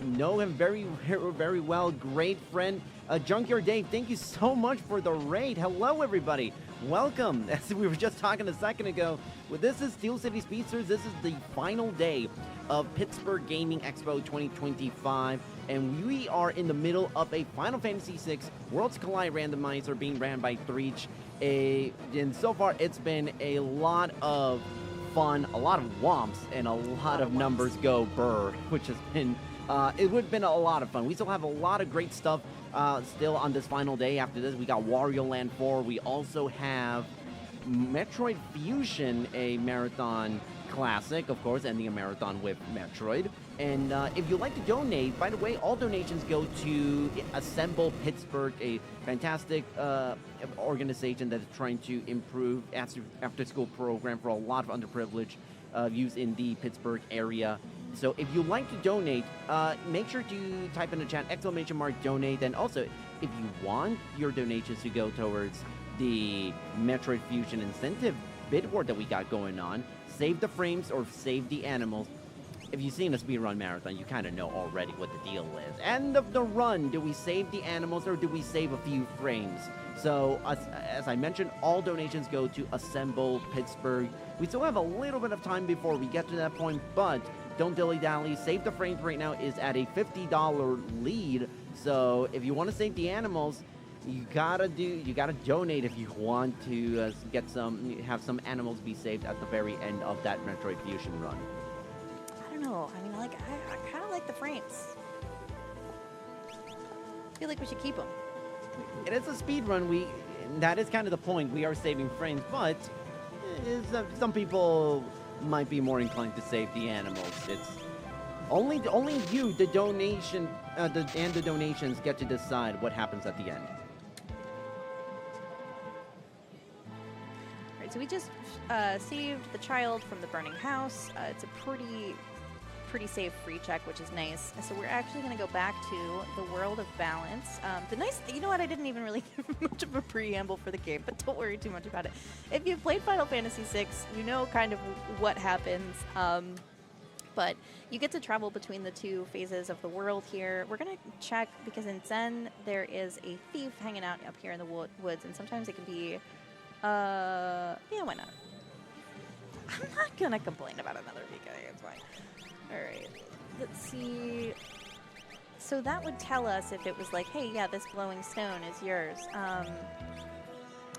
Know him very, very well. Great friend. Junkyard Dave, thank you so much for the raid. Hello, everybody. Welcome. As we were just talking a second ago, this is Steel City Speedsters. This is the final day of Pittsburgh Gaming Expo 2025. And we are in the middle of a Final Fantasy VI Worlds Collide Randomizer being ran by Threach. And so far, it's been a lot of fun, a lot of womps, and a lot of numbers go burr, which has been it would have been a lot of fun. We still have a lot of great stuff still on this final day. After this, we got Wario Land 4. We also have Metroid Fusion, a marathon classic, of course, ending a marathon with Metroid. And if you'd like to donate, by the way, all donations go to Assemble Pittsburgh, a fantastic organization that is trying to improve after-school program for a lot of underprivileged youth in the Pittsburgh area. So if you'd like to donate, make sure to type in the chat !donate. And also, if you want your donations to go towards the Metroid Fusion incentive bid war that we got going on, Save the Frames or Save the Animals, if you've seen a speedrun marathon, you kind of know already what the deal is. End of the run. Do we save the animals or do we save a few frames? So, as I mentioned, all donations go to Assemble Pittsburgh. We still have a little bit of time before we get to that point, but don't dilly-dally. Save the Frames right now is at a $50 lead. So, if you want to save the animals, you gotta donate if you want to have some animals be saved at the very end of that Metroid Fusion run. I don't know. I mean, I kind of like the frames. I feel like we should keep them. It is a speed run. That is kind of the point. We are saving frames, but some people might be more inclined to save the animals. It's only you, the donation, and the donations get to decide what happens at the end. All right, so we just saved the child from the burning house. It's a pretty safe free check, which is nice. So we're actually going to go back to the world of balance. You know what? I didn't even really give much of a preamble for the game, but don't worry too much about it. If you've played Final Fantasy VI, you know kind of what happens. But you get to travel between the two phases of the world here. We're going to check, because in Zen, there is a thief hanging out up here in the woods, and sometimes it can be, yeah, why not? I'm not going to complain about another VK, it's fine. All right, let's see. So that would tell us if it was like, hey, yeah, this glowing stone is yours.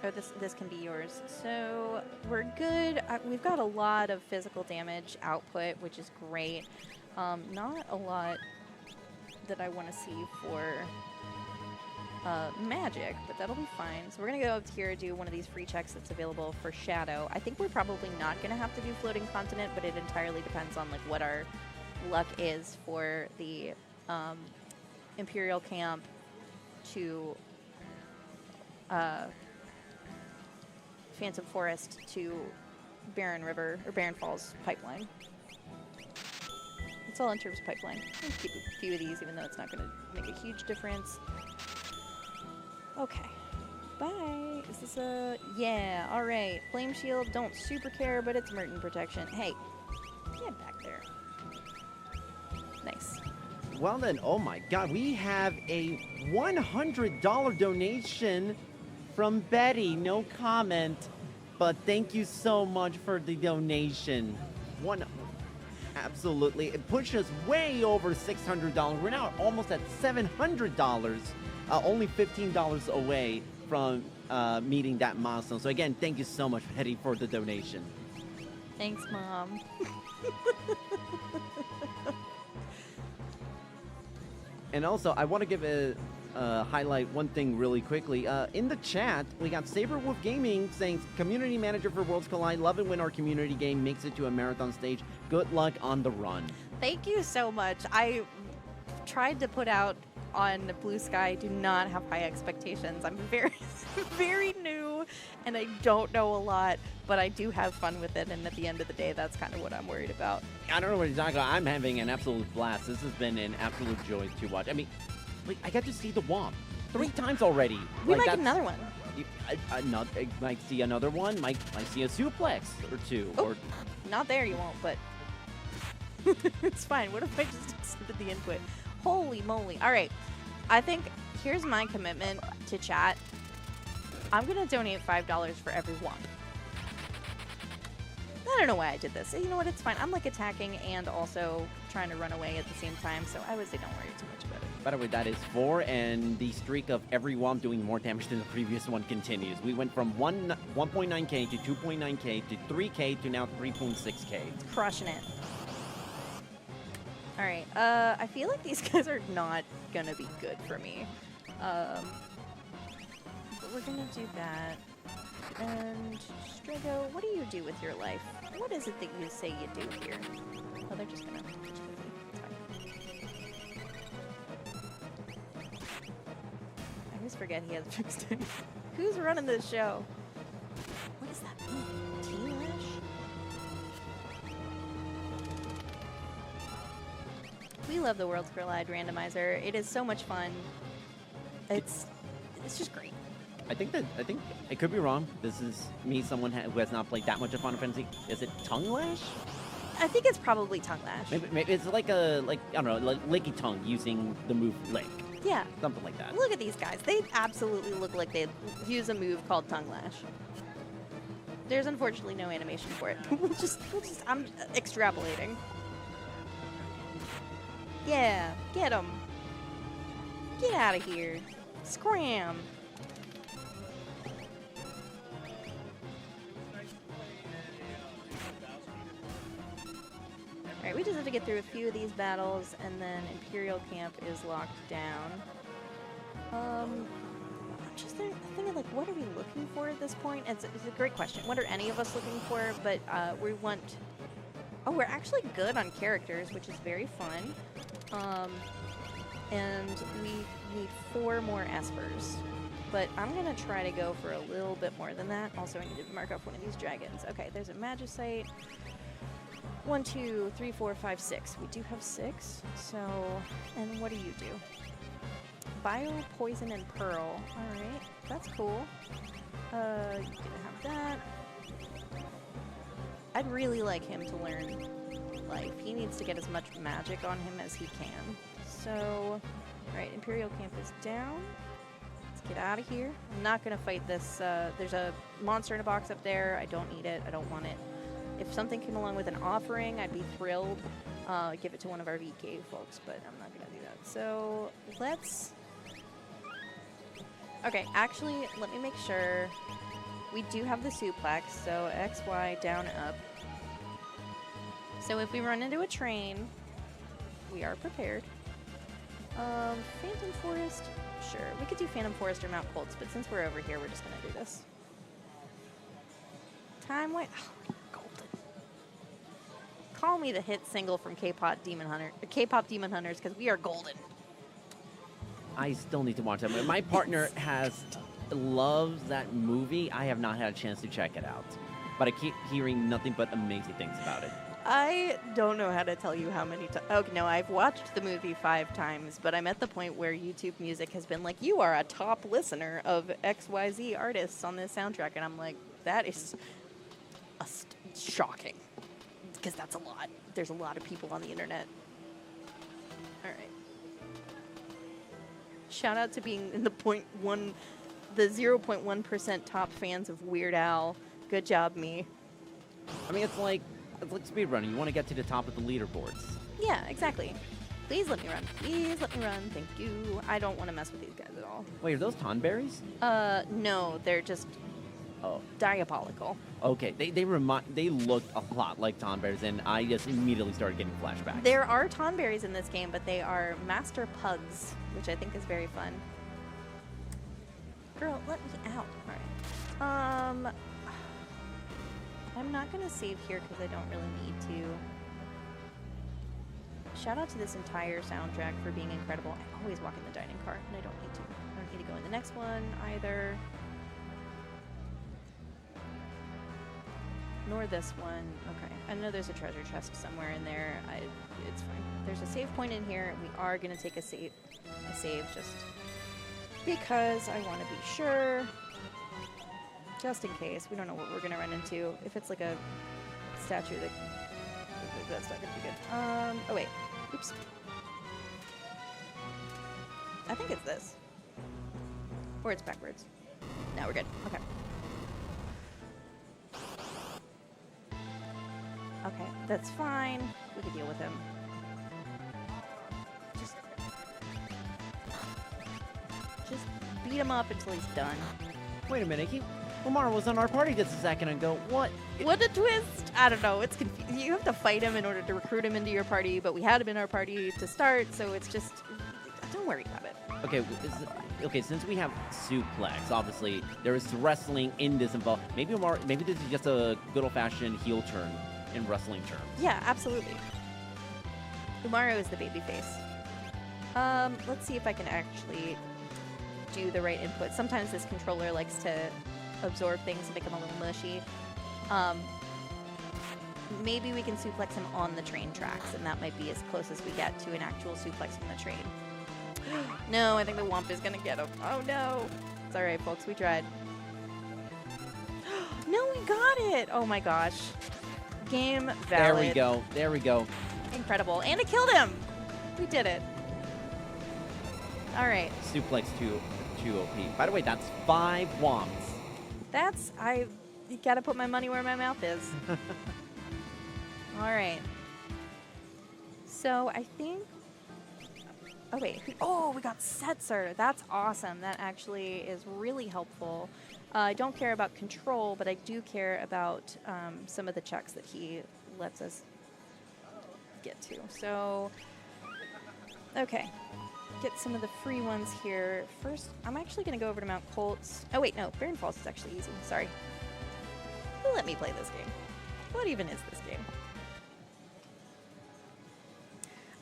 Or this can be yours. So we're good. We've got a lot of physical damage output, which is great. Not a lot that I want to see for magic, but that'll be fine. So we're going to go up here and do one of these free checks that's available for Shadow. I think we're probably not going to have to do Floating Continent, but it entirely depends on like what our luck is for the Imperial Camp to Phantom Forest to Barren River, or Barren Falls pipeline. It's all in terms of pipeline. I'll keep a few of these, even though it's not going to make a huge difference. Okay. Bye. Is this a... Yeah, alright. Flame Shield, don't super care, but it's Merton Protection. Hey, get back there. Nice. Well then, oh my god, we have a $100 donation from Betty. No comment, but thank you so much for the donation. Absolutely. It pushed us way over $600. We're now almost at $700. Only $15 away from meeting that milestone. So again, thank you so much, Betty, for the donation. Thanks, Mom. And also, I want to give a highlight one thing really quickly. In the chat, we got Saberwolf Gaming saying, community manager for Worlds Collide. Love it when our community game makes it to a marathon stage. Good luck on the run. Thank you so much. I tried to put out on Blue Sky, do not have high expectations. I'm very, very new, and I don't know a lot, but I do have fun with it, and at the end of the day, that's kind of what I'm worried about. I don't know what you're talking about. I'm having an absolute blast. This has been an absolute joy to watch. I mean, I got to see the Womp 3 times already. We might get another one. I might see another one. Might see a suplex or two. Oh, or not there, you won't, but it's fine. What if I just accepted the input? Holy moly. All right. I think here's my commitment to chat. I'm going to donate $5 for every one. I don't know why I did this. You know what? It's fine. I'm like attacking and also trying to run away at the same time, so I would say don't worry too much about it. By the way, that is 4, and the streak of every Womp doing more damage than the previous one continues. We went from 1.9k to 2.9k to 3k to now 3.6k. It's crushing it. All right, I feel like these guys are not gonna be good for me. But we're gonna do that. And Strigo, what do you do with your life? What is it that you say you do here? Oh, they're just gonna... I always forget he has fixed it. Who's running this show? What is that mean? T-Lash? We love the Worlds Collide Randomizer. It is so much fun. It's just great. I think I could be wrong. This is me, someone who has not played that much of Final Fantasy. Is it Tongue Lash? I think it's probably tongue lash. Maybe it's like I don't know, like licky tongue using the move lick. Yeah. Something like that. Look at these guys. They absolutely look like they use a move called tongue lash. There's unfortunately no animation for it. I'm extrapolating. Yeah, get him. Get out of here. Scram. Alright, we just have to get through a few of these battles, and then Imperial Camp is locked down. I'm just thinking, like, what are we looking for at this point? It's a great question. What are any of us looking for? But we want... Oh, we're actually good on characters, which is very fun. And we need 4 more espers. But I'm going to try to go for a little bit more than that. Also, I need to mark off one of these dragons. Okay, there's a Magicite. 1, 2, 3, 4, 5, 6. We do have 6. So, and what do you do? Bio, Poison, and Pearl. Alright, that's cool. You can have that. I'd really like him to learn life. He needs to get as much magic on him as he can. So, alright, Imperial Camp is down. Let's get out of here. I'm not going to fight this. There's a monster in a box up there. I don't need it. I don't want it. If something came along with an offering, I'd be thrilled. Give it to one of our VK folks, but I'm not going to do that. So, let's... Okay, actually, let me make sure. We do have the suplex, so X, Y, down, up. So if we run into a train, we are prepared. Phantom Forest? Sure. We could do Phantom Forest or Mount Colts, but since we're over here, we're just going to do this. Time White. Oh, golden. Call me the hit single from K-pop Demon Hunters, because we are golden. I still need to watch that movie. My partner loves that movie. I have not had a chance to check it out. But I keep hearing nothing but amazing things about it. I don't know how to tell you how many times. Okay, no, I've watched the movie 5 times, but I'm at the point where YouTube Music has been like, you are a top listener of XYZ artists on this soundtrack. And I'm like, that is shocking. Because that's a lot. There's a lot of people on the internet. All right. Shout out to being in the 0.1% top fans of Weird Al. Good job, me. I mean, it's like speedrunning. You want to get to the top of the leaderboards. Yeah, exactly. Please let me run. Please let me run. Thank you. I don't want to mess with these guys at all. Wait, are those tonberries? No, they're just diabolical. Okay, they looked a lot like tonberries, and I just immediately started getting flashbacks. There are tonberries in this game, but they are master pugs, which I think is very fun. Girl, let me out. All right. I'm not going to save here because I don't really need to. Shout out to this entire soundtrack for being incredible. I always walk in the dining car, and I don't need to. I don't need to go in the next one either. Nor this one. Okay. I know there's a treasure chest somewhere in there. It's fine. There's a save point in here. We are going to take a save just because I want to be sure. Just in case. We don't know what we're going to run into. If it's like a statue, that's not going to be good. Oh, wait. Oops. I think it's this. Or it's backwards. No, we're good. Okay. Okay, that's fine. We can deal with him. Just beat him up until he's done. Wait a minute. Lamar was on our party just a second ago. What? What a twist! I don't know. It's confusing. You have to fight him in order to recruit him into your party, but we had him in our party to start, so it's just... Don't worry about it. Okay, since we have suplex, obviously, there is wrestling in this involved. Maybe this is just a good old-fashioned heel turn in wrestling terms. Yeah, absolutely. Umaru is the babyface. Let's see if I can actually do the right input. Sometimes this controller likes to absorb things and become a little mushy. Maybe we can suplex him on the train tracks, and that might be as close as we get to an actual suplex on the train. No, I think the Womp is gonna get him. Oh no! It's alright, folks, we tried. No, we got it! Oh my gosh. Game valid. There we go. There we go. Incredible. And it killed him. We did it. All right. Suplex 2 OP. By the way, that's 5 womps. You gotta put my money where my mouth is. All right. So I think, oh wait, we got Setzer. That's awesome. That actually is really helpful. I don't care about control, but I do care about some of the checks that he lets us get to. So, okay. Get some of the free ones here. First, I'm actually going to go over to Mount Colts. Oh wait, no, Baron Falls is actually easy. Sorry. Who let me play this game? What even is this game?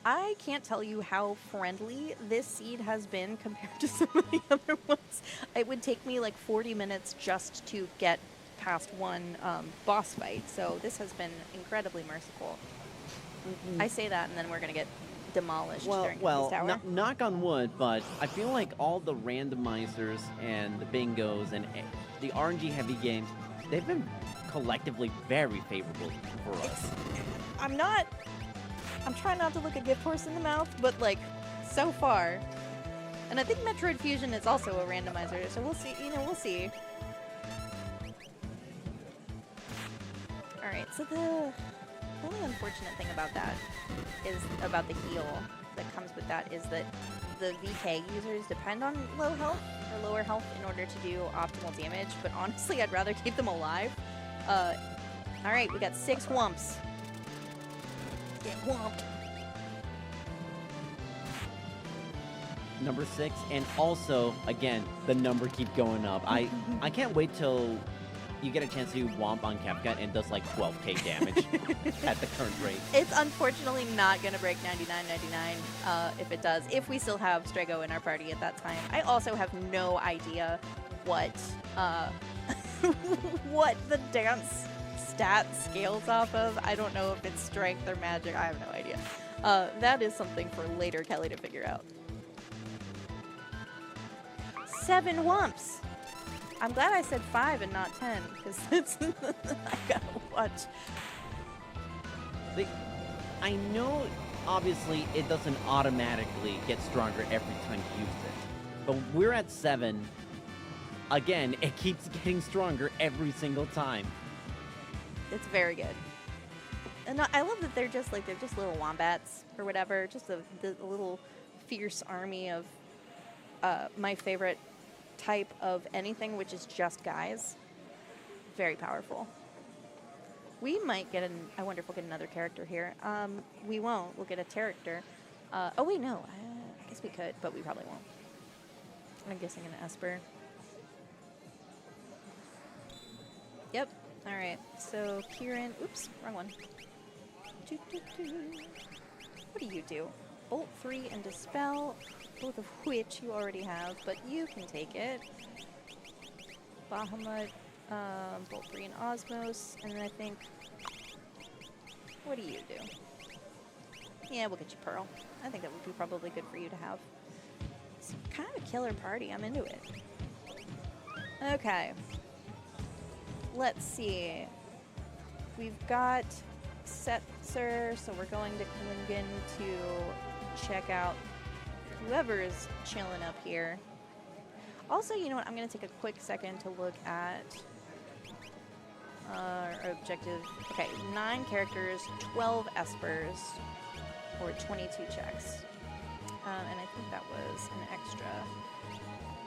I can't tell you how friendly this seed has been compared to some of the other ones. It would take me like 40 minutes just to get past one boss fight, so this has been incredibly merciful. I say that, and then we're going to get demolished during this tower. Knock on wood, but I feel like all the randomizers and the bingos and the RNG heavy games, they've been collectively very favorable for us. I'm trying not to look a gift horse in the mouth, but like, so far. And I think Metroid Fusion is also a randomizer, so we'll see, we'll see. Alright, so the only unfortunate thing about that is, about the heal that comes with that, is that the VK users depend on low health or lower health in order to do optimal damage, but honestly, I'd rather keep them alive. Alright, we got 6 wumps. Get whomped. Number 6, and also, again, the number keep going up. I can't wait till you get a chance to womp on Kefka and it does like 12k damage at the current rate. It's unfortunately not going to break 99.99 if it does, if we still have Strago in our party at that time. I also have no idea what what the dance stat scales off of. I don't know if it's strength or magic. I have no idea. That is something for later Kelly to figure out. 7 wumps. I'm glad I said 5 and not 10, because it's I gotta watch. I know, obviously, it doesn't automatically get stronger every time you use it, but we're at 7. Again, it keeps getting stronger every single time. It's very good. And I love that they're just little wombats or whatever, just the little fierce army of my favorite type of anything, which is just guys. Very powerful. We might get I wonder if we'll get another character here. We won't. We'll get a character. Oh wait, no. I guess we could, but we probably won't. I'm guessing an Esper. Yep. All right. So Kieran. Oops, wrong one. What do you do? Bolt 3 and Dispel, both of which you already have, but you can take it. Bahamut, Bolt 3 and Osmos, and then I think, what do you do? Yeah, we'll get you Pearl. I think that would be probably good for you to have. It's kind of a killer party. I'm into it. Okay. Let's see. We've got Setzer, so we're going to Klingen to check out whoever is chilling up here. Also, you know what? I'm going to take a quick second to look at our objective. Okay, 9 characters, 12 Espers, or 22 checks. And I think that was an extra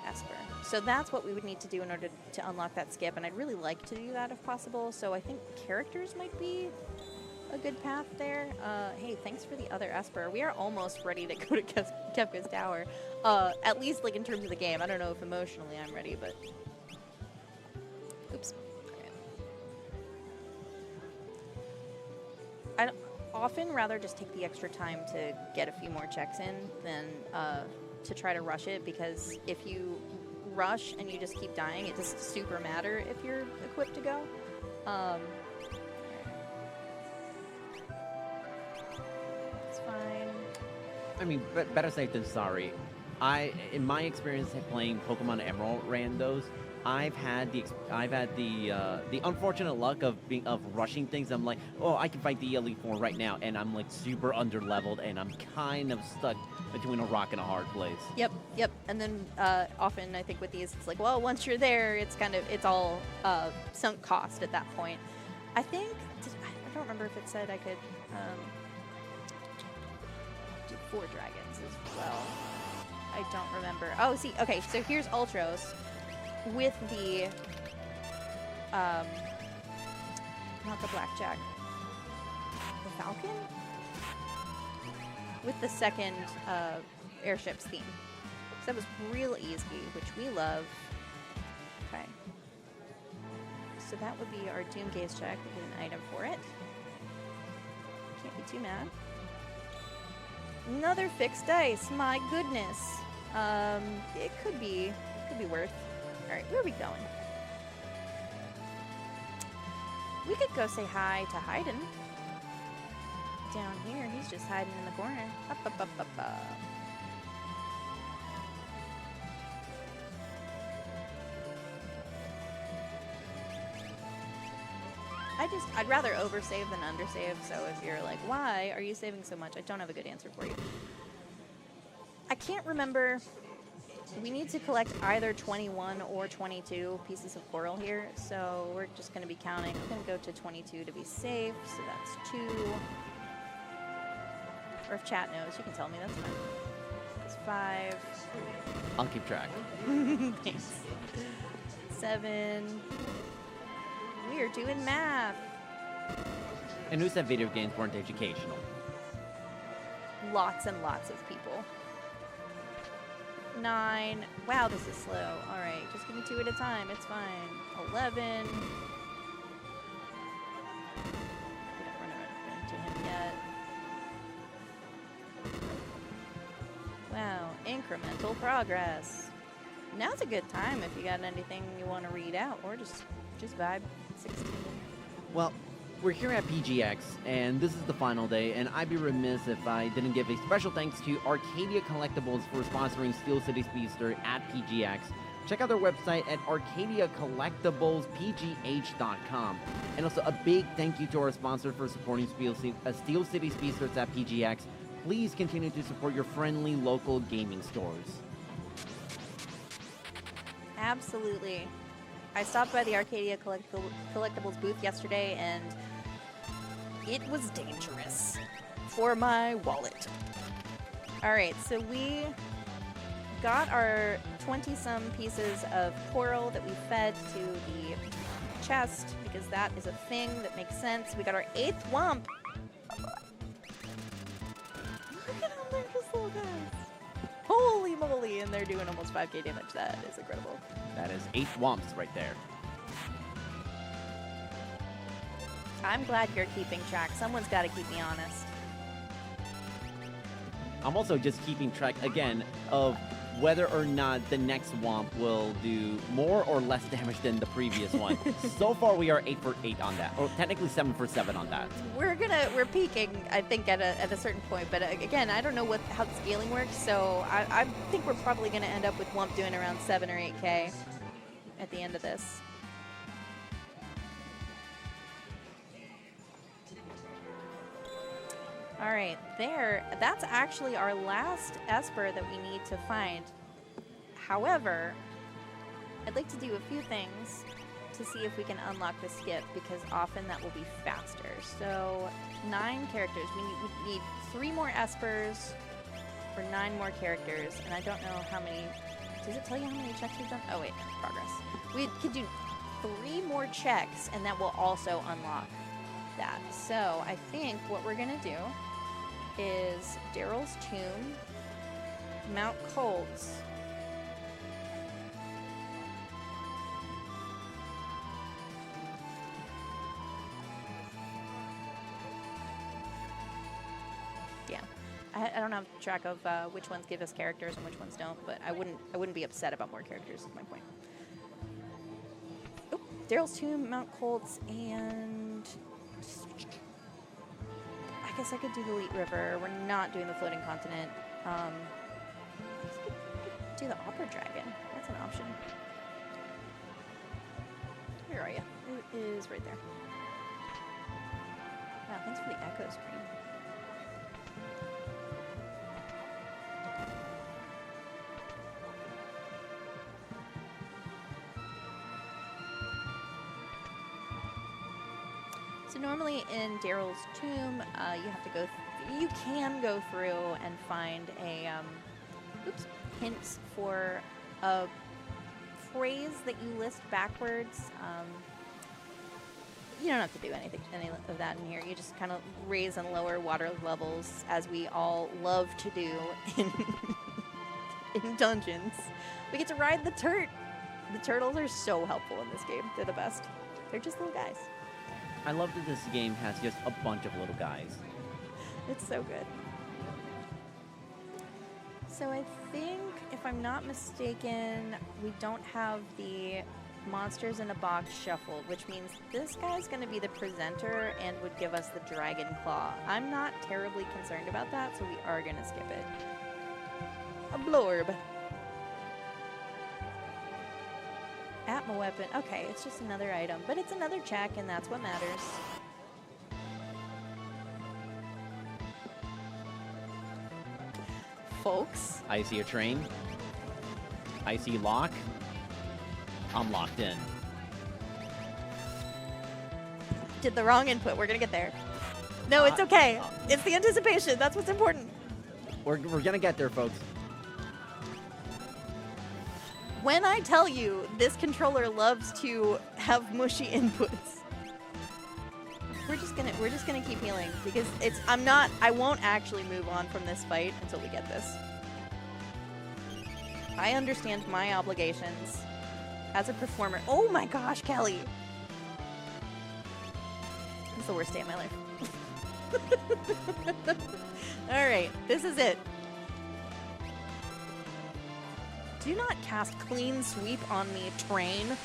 Esper. So that's what we would need to do in order to unlock that skip, and I'd really like to do that if possible. So I think characters might be a good path there. Hey, thanks for the other Esper. We are almost ready to go to Kefka's Tower. At least like in terms of the game. I don't know if emotionally I'm ready, but... Oops. I'd often rather just take the extra time to get a few more checks in than to try to rush it, because if you rush and you just keep dying, it doesn't super matter if you're equipped to go. It's fine. I mean, better safe than sorry. In my experience playing Pokemon Emerald randos, I've had the unfortunate luck of rushing things. I'm like, oh, I can fight the Elite Four right now, and I'm like super under leveled, and I'm kind of stuck between a rock and a hard place. Yep, yep. And then often I think with these, it's like, well, once you're there, it's all sunk cost at that point. I think I don't remember if it said I could do 4 dragons as well. I don't remember. Oh, see, okay, so here's Ultros with the, not the Blackjack, the Falcon? With the second airships theme. So that was real easy, which we love. Okay. So that would be our Doom Gaze check. We get an item for it. Can't be too mad. Another fixed dice. My goodness. It could be worth. All right, where are we going? We could go say hi to Hayden. Down here, he's just hiding in the corner. Up, up, up, up, up. I'd rather oversave than undersave, so if you're like, why are you saving so much? I don't have a good answer for you. I can't remember. We need to collect either 21 or 22 pieces of coral here, so we're just going to be counting. I'm going to go to 22 to be safe, so that's 2. Or if chat knows, you can tell me, that's fine. That's 5. I'll keep track. Thanks. 7. We are doing math. And who said video games weren't educational? Lots and lots of people. 9. Wow, this is slow. All right, just give me 2 at a time. It's fine. 11. We don't run into him yet. Wow, incremental progress. Now's a good time if you got anything you want to read out, or just vibe. 16. Well, we're here at PGX, and this is the final day, and I'd be remiss if I didn't give a special thanks to Arcadia Collectibles for sponsoring Steel City Speedster at PGX. Check out their website at arcadiacollectiblespgh.com. And also a big thank you to our sponsor for supporting Steel City Speedsters at PGX. Please continue to support your friendly local gaming stores. Absolutely. I stopped by the Arcadia Collectibles booth yesterday, and it was dangerous for my wallet. All right, so we got our 20-some pieces of coral that we fed to the chest, because that is a thing that makes sense. We got our 8th wump. Look at how they're just little guys. Holy moly, and they're doing almost 5k damage. That is incredible. That is 8 wumps right there. I'm glad you're keeping track. Someone's got to keep me honest. I'm also just keeping track, again, of whether or not the next Womp will do more or less damage than the previous one. So far, we are 8 for 8 on that, or technically 7 for 7 on that. We're peaking, I think, at a certain point. But again, I don't know how the scaling works, so I think we're probably going to end up with Womp doing around 7 or 8k at the end of this. All right, that's actually our last Esper that we need to find. However, I'd like to do a few things to see if we can unlock the skip, because often that will be faster. So 9 characters. We need 3 more Espers for 9 more characters, and I don't know how many. Does it tell you how many checks we've done? Oh wait, no, progress. We could do 3 more checks, and that will also unlock that. So I think what we're gonna do is Daryl's Tomb, Mount Colts, yeah. I don't have track of which ones give us characters and which ones don't, but I wouldn't be upset about more characters, is my point. Oh, Daryl's Tomb, Mount Colts, and I guess I could do the Elite River. We're not doing the Floating Continent. I guess I could do the Opera Dragon. That's an option. Where are you? It is right there. Wow, thanks for the echo screen. So normally in Daryl's tomb, you have to go. You can go through and find a hints for a phrase that you list backwards. You don't have to do any of that in here. You just kind of raise and lower water levels, as we all love to do in in dungeons. We get to ride the turt. The turtles are so helpful in this game. They're the best. They're just little guys. I love that this game has just a bunch of little guys. It's so good. So I think, if I'm not mistaken, we don't have the monsters in a box shuffled, which means this guy's going to be the presenter and would give us the dragon claw. I'm not terribly concerned about that, so we are going to skip it. A blorb. Atma weapon. Okay, it's just another item, but it's another check, and that's what matters. Folks. I see a train. I see lock. I'm locked in. Did the wrong input. We're going to get there. No, it's okay. It's the anticipation. That's what's important. We're going to get there, folks. When I tell you this controller loves to have mushy inputs, we're just gonna keep healing, because I won't actually move on from this fight until we get this. I understand my obligations as a performer. Oh my gosh, Kelly. It's the worst day of my life. Alright, this is it. Do not cast clean sweep on me, train.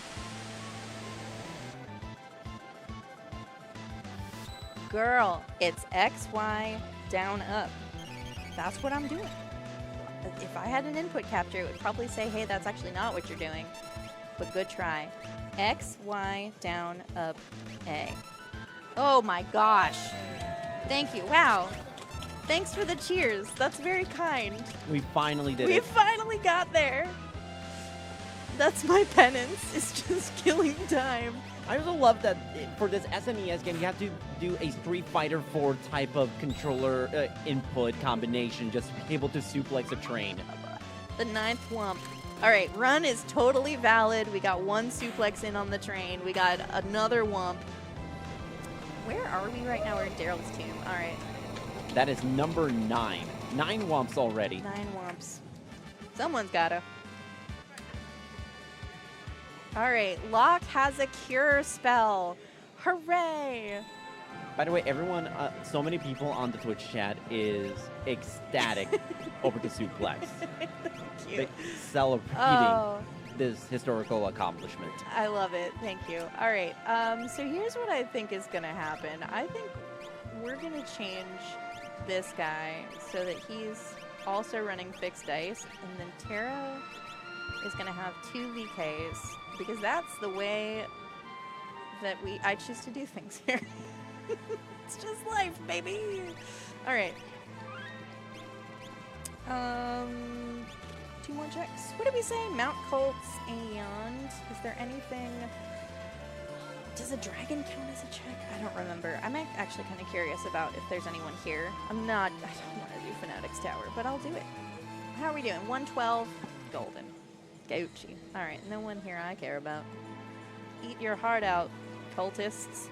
Girl, it's X, Y, down, up. That's what I'm doing. If I had an input capture, it would probably say, hey, that's actually not what you're doing. But good try. X, Y, down, up, A. Oh my gosh. Thank you. Wow. Thanks for the cheers. That's very kind. We finally did it. We finally got there. That's my penance. It's just killing time. I also love that for this SNES game, you have to do a Street Fighter 4 type of controller input combination just to be able to suplex a train. The 9th wump. All right, run is totally valid. We got one suplex in on the train. We got another wump. Where are we right now? We're in Daryl's tomb. All right. That is number 9. 9 wumps already. 9 wumps. Someone's gotta. All right, Locke has a cure spell. Hooray! By the way, everyone, so many people on the Twitch chat is ecstatic over the suplex. Cute. Celebrating this historical accomplishment. I love it. Thank you. All right, so here's what I think is gonna happen. I think we're gonna change this guy so that he's also running fixed dice, and then Tara is going to have 2 VKs, because that's the way that I choose to do things here. It's just life, baby. All right. 2 more checks. What did we say? Mount Colts, and is there anything? Does a dragon count as a check? I don't remember. I'm actually kind of curious about if there's anyone here. I don't want to do Fanatics Tower, but I'll do it. How are we doing? 112, golden. Gucci. All right, no one here I care about. Eat your heart out, cultists.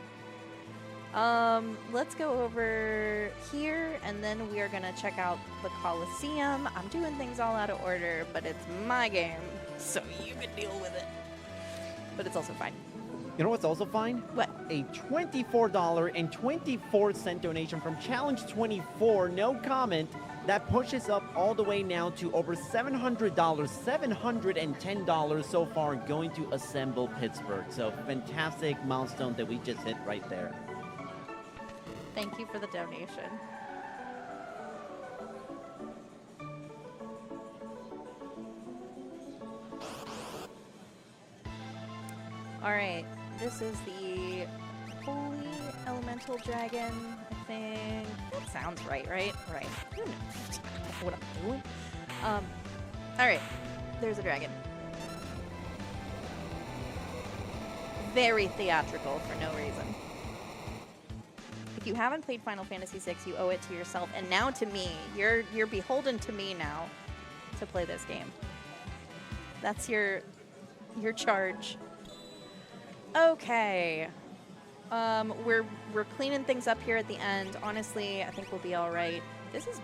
Let's go over here, and then we are going to check out the Coliseum. I'm doing things all out of order, but it's my game, so you can deal with it. But it's also fine. You know what's also fine? What? A $24.24 donation from Challenge24, no comment, that pushes up all the way now to over $700, $710 so far, going to Assemble Pittsburgh. So fantastic milestone that we just hit right there. Thank you for the donation. All right. this is the Holy Elemental Dragon, I think. That sounds right? Right. Who knows what I'm doing? Alright. There's a dragon. Very theatrical for no reason. If you haven't played Final Fantasy VI, you owe it to yourself, and now to me. You're beholden to me now to play this game. That's your charge. Okay. We're cleaning things up here at the end. Honestly, I think we'll be all right. This is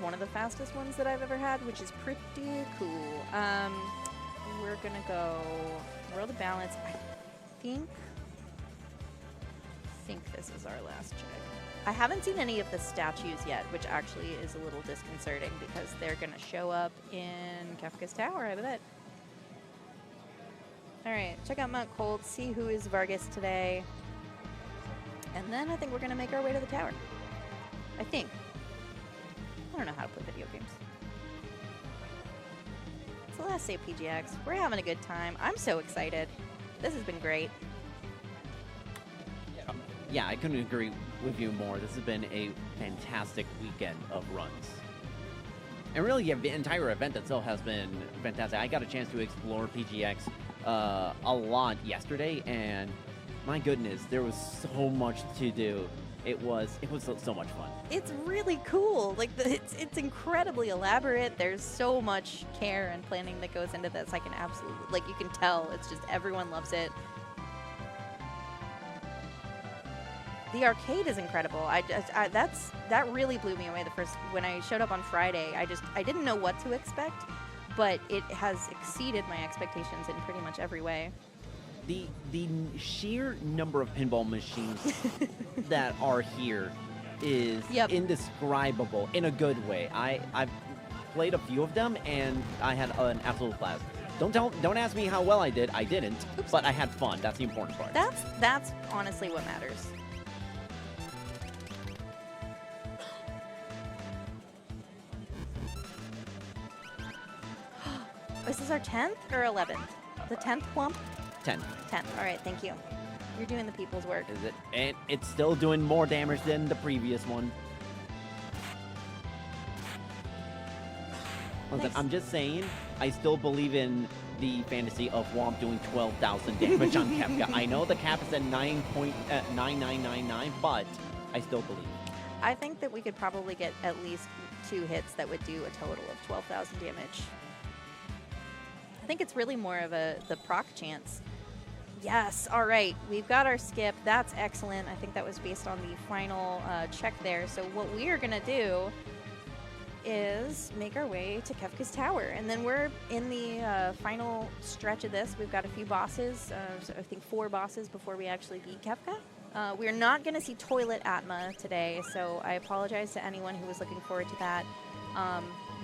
one of the fastest ones that I've ever had, which is pretty cool. We're gonna go roll the balance. I think this is our last check. I haven't seen any of the statues yet, which actually is a little disconcerting because they're gonna show up in Kefka's Tower, I bet. Alright, check out Mount Cold, see who is Vargas today. And then I think we're gonna make our way to the tower. I think. I don't know how to play video games. So let's say PGX. We're having a good time. I'm so excited. This has been great. Yeah, I couldn't agree with you more. This has been a fantastic weekend of runs. And really, yeah, the entire event itself has been fantastic. I got a chance to explore PGX a lot yesterday, and my goodness, there was so much to do. It was so much fun. It's really cool. Like it's incredibly elaborate. There's so much care and planning that goes into this. I can absolutely, like, you can tell. It's just everyone loves it. The arcade is incredible. That really blew me away when I showed up on Friday. I didn't know what to expect, but it has exceeded my expectations in pretty much every way. The sheer number of pinball machines that are here is indescribable in a good way. I've played a few of them and I had an absolute blast. Don't ask me how well I did. I didn't, but I had fun. That's the important part. That's honestly what matters. Is this our 10th or 11th? The 10th wump? 10. 10. All right, thank you. You're doing the people's work. Is it? And it's still doing more damage than the previous one. Listen, Nice. I'm just saying, I still believe in the fantasy of Womp doing 12,000 damage on Kefka. I know the cap is at 9.9999, but I still believe. I think that we could probably get at least 2 hits that would do a total of 12,000 damage. I think it's really more of the proc chance. Yes, all right, we've got our skip. That's excellent. I think that was based on the final check there. So what we are gonna do is make our way to Kefka's Tower. And then we're in the final stretch of this. We've got a few bosses, so I think 4 bosses before we actually beat Kefka. We're not gonna see Toilet Atma today, so I apologize to anyone who was looking forward to that.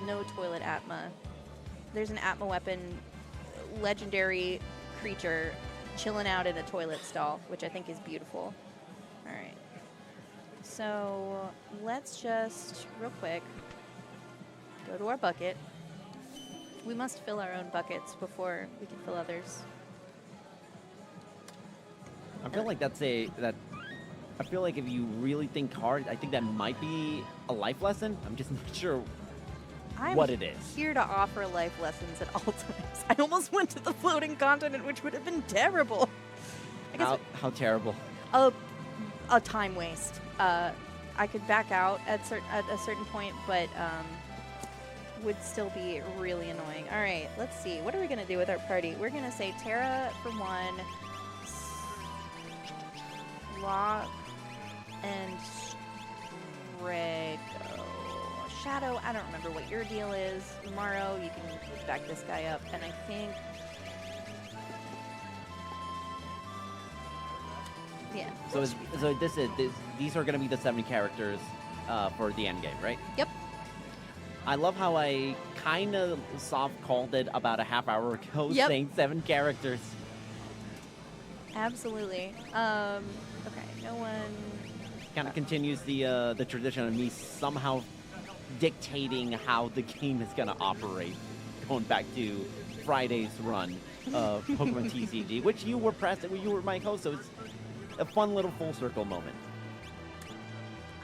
No Toilet Atma. There's an Atma weapon, legendary creature chilling out in a toilet stall, which I think is beautiful. All right. So let's just, real quick, go to our bucket. We must fill our own buckets before we can fill others. I feel like I feel like if you really think hard, I think that might be a life lesson. I'm just not sure what it is. Here to offer life lessons at all times. I almost went to the floating continent, which would have been terrible. I guess How terrible? a time waste. I could back out at a certain point, but would still be really annoying. All right, let's see. What are we gonna do with our party? We're gonna say Terra for 1, Lock, and Strego. Shadow, I don't remember what your deal is. Morrow, you can back this guy up, and I think, yeah. So these are going to be the 7 characters for the end game, right? Yep. I love how I kind of soft called it about a half hour ago, saying 7 characters. Absolutely. Okay, no one. Kind of continues the tradition of me somehow dictating how the game is going to operate, going back to Friday's run. Pokemon TCG, which you were present, you were my host, so it's a fun little full circle moment.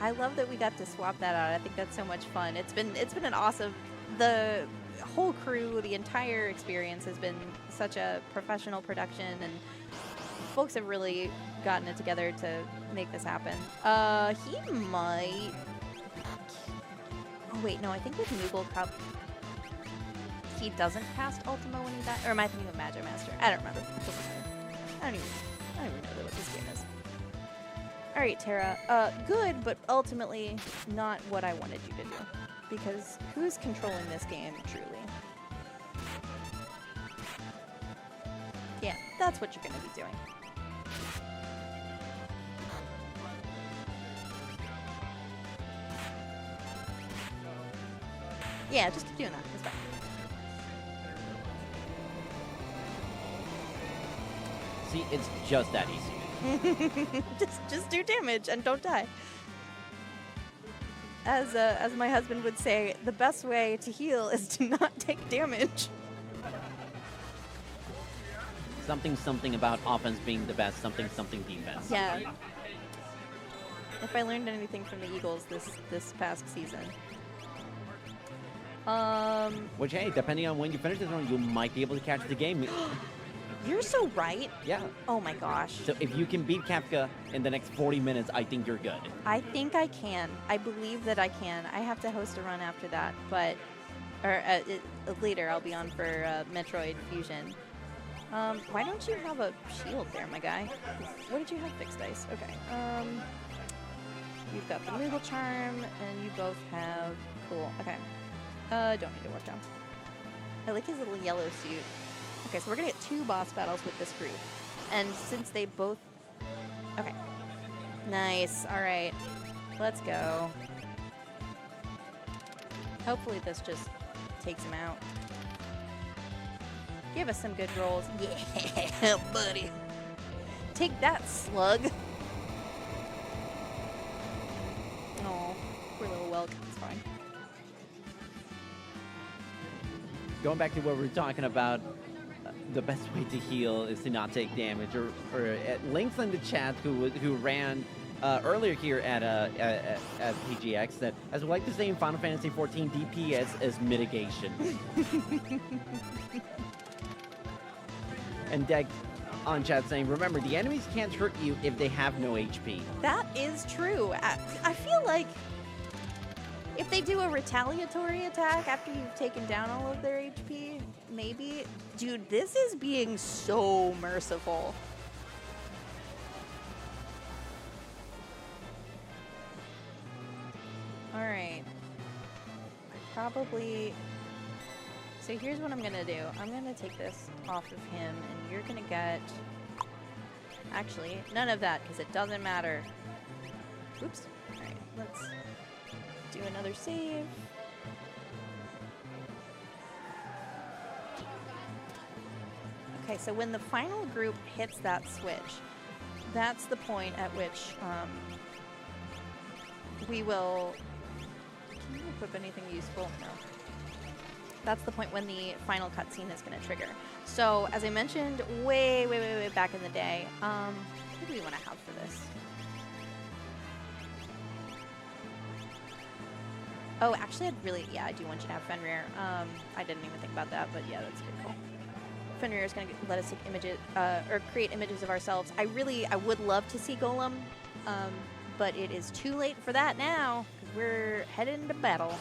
I love that we got to swap that out. I think that's so much fun. It's been an awesome. The whole crew, the entire experience has been such a professional production, and folks have really gotten it together to make this happen. He might. Oh wait, no. I think with Moogle Cup, he doesn't cast Ultima when he dies. Or am I thinking of Magic Master? I don't remember. It doesn't matter. I don't even know what this game is. All right, Tara. Good, but ultimately not what I wanted you to do. Because who's controlling this game, truly? Yeah, that's what you're going to be doing. Yeah, just keep doing that. It's fine. See, it's just that easy. just do damage and don't die. As my husband would say, the best way to heal is to not take damage. Something about offense being the best, something defense. Yeah. If I learned anything from the Eagles this past season. Which, hey, depending on when you finish this one, you might be able to catch the game. You're so right. Yeah. Oh my gosh. So if you can beat Kafka in the next 40 minutes, I think you're good. I think I can. I believe that I can. I have to host a run after that, but later I'll be on for Metroid Fusion. Why don't you have a shield there, my guy? What did you have? Fixed dice. Okay. You've got the Moogle Charm, and you both have... Cool. Okay. Don't need to work on. I like his little yellow suit. Okay, so we're gonna get 2 boss battles with this group. And since they both... Okay. Nice. Alright. Let's go. Hopefully this just takes him out. Give us some good rolls. Yeah, buddy. Take that, slug. Oh, poor little Welk. It's fine. Going back to what we were talking about, the best way to heal is to not take damage. Or Links in the chat who ran earlier here at PGX that, as we like to say in Final Fantasy XIV, DPS is mitigation. And Deck on chat saying, remember, the enemies can't hurt you if they have no HP. That is true. I feel like if they do a retaliatory attack after you've taken down all of their HP, maybe. Dude, this is being so merciful. Alright. Probably... So here's what I'm going to do. I'm going to take this off of him, and you're going to get... Actually, none of that, because it doesn't matter. Oops. Alright, let's do another save. Okay, so when the final group hits that switch, that's the point at which we will... Can you equip anything useful? No. That's the point when the final cutscene is going to trigger. So, as I mentioned way back in the day, what do we want to have for this? Oh, actually, I do want you to have Fenrir. I didn't even think about that, but yeah, that's good call. Fenrir is going to let us take images, or create images of ourselves. I would love to see Golem, but it is too late for that now, because we're headed into battle.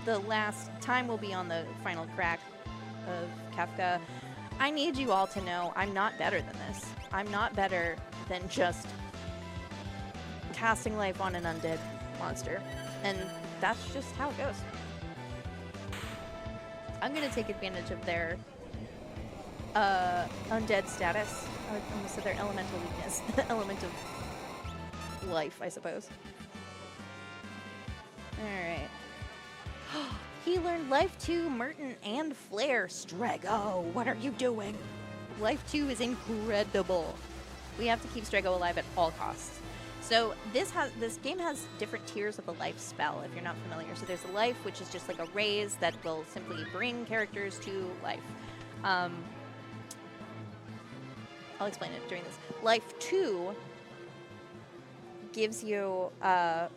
The last time we'll be on the final crack of Kafka. I need you all to know I'm not better than this. I'm not better than just casting life on an undead monster. And that's just how it goes. I'm going to take advantage of their undead status. I almost said their elemental weakness. The element of life, I suppose. Alright. He learned Life 2, Merton, and Flare. Strago, what are you doing? Life 2 is incredible. We have to keep Strago alive at all costs. So this game has different tiers of the life spell, if you're not familiar. So there's the life, which is just like a raise that will simply bring characters to life. I'll explain it during this. Life 2 gives you a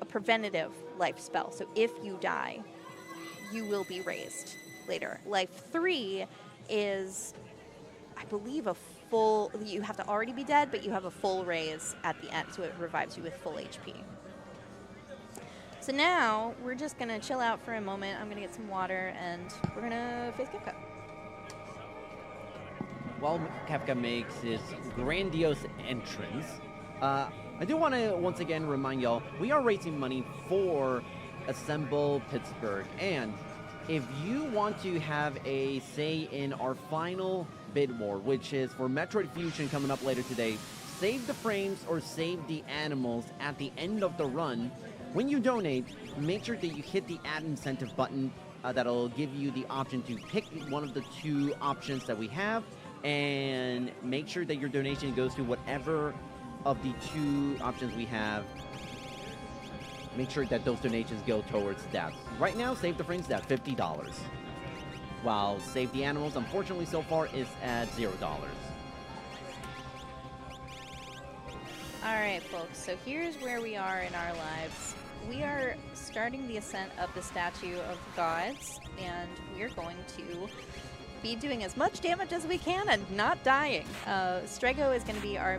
preventative life spell. So if you die, you will be raised later. Life 3 is, I believe, a full, you have to already be dead, but you have a full raise at the end, so it revives you with full HP. So now we're just gonna chill out for a moment. I'm gonna get some water and we're gonna face Kafka. While Kafka makes his grandiose entrance, I do want to once again remind y'all, we are raising money for Assemble Pittsburgh, and if you want to have a say in our final bid war, which is for Metroid Fusion coming up later today, save the frames or save the animals at the end of the run. When you donate, make sure that you hit the add incentive button. That'll give you the option to pick one of the 2 options that we have, and make sure that your donation goes to whatever of the 2 options we have. Make sure that those donations go towards that. Right now, Save the Frames is at $50. While Save the Animals, unfortunately, so far is at $0. Alright, folks, so here's where we are in our lives. We are starting the ascent of the Statue of Gods, and we're going to be doing as much damage as we can and not dying. Strego is going to be our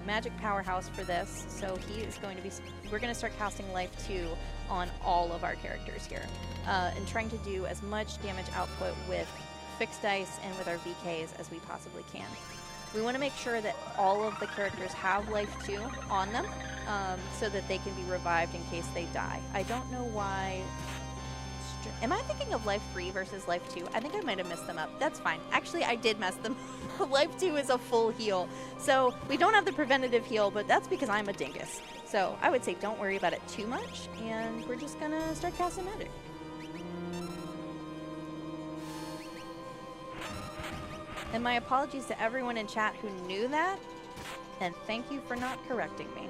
magic powerhouse for this, so he is going to be, we're going to start casting Life 2 on all of our characters here, and trying to do as much damage output with fixed dice and with our VKs as we possibly can. We want to make sure that all of the characters have Life 2 on them, so that they can be revived in case they die. I don't know why. Am I thinking of Life 3 versus Life 2? I think I might have messed them up. That's fine. Actually, I did mess them up. Life 2 is a full heal. So we don't have the preventative heal, but that's because I'm a dingus. So I would say don't worry about it too much, and we're just going to start casting magic. And my apologies to everyone in chat who knew that, and thank you for not correcting me.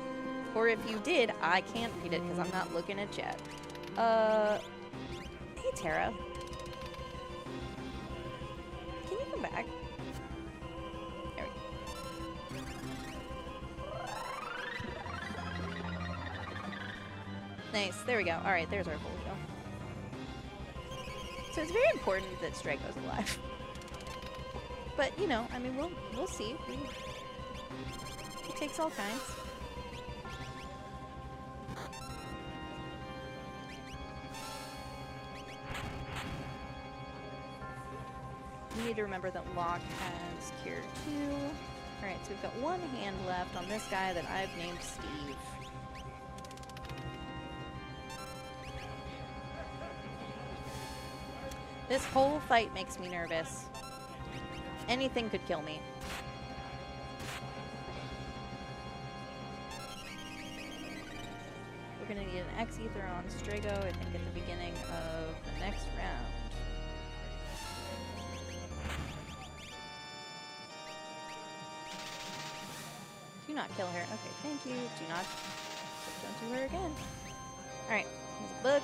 Or if you did, I can't read it because I'm not looking at chat. Hey Tara. Can you come back? There we go. Nice, there we go. Alright, there's our full heal. So it's very important that Strago's alive. But, you know, I mean, we'll see. He takes all kinds. We need to remember that Locke has Cure 2. Alright, so we've got 1 hand left on this guy that I've named Steve. This whole fight makes me nervous. Anything could kill me. We're gonna need an X-Ether on Strago, I think, at the beginning of the next round. Do not kill her. Okay, thank you. Don't do her again. Alright, here's a bug.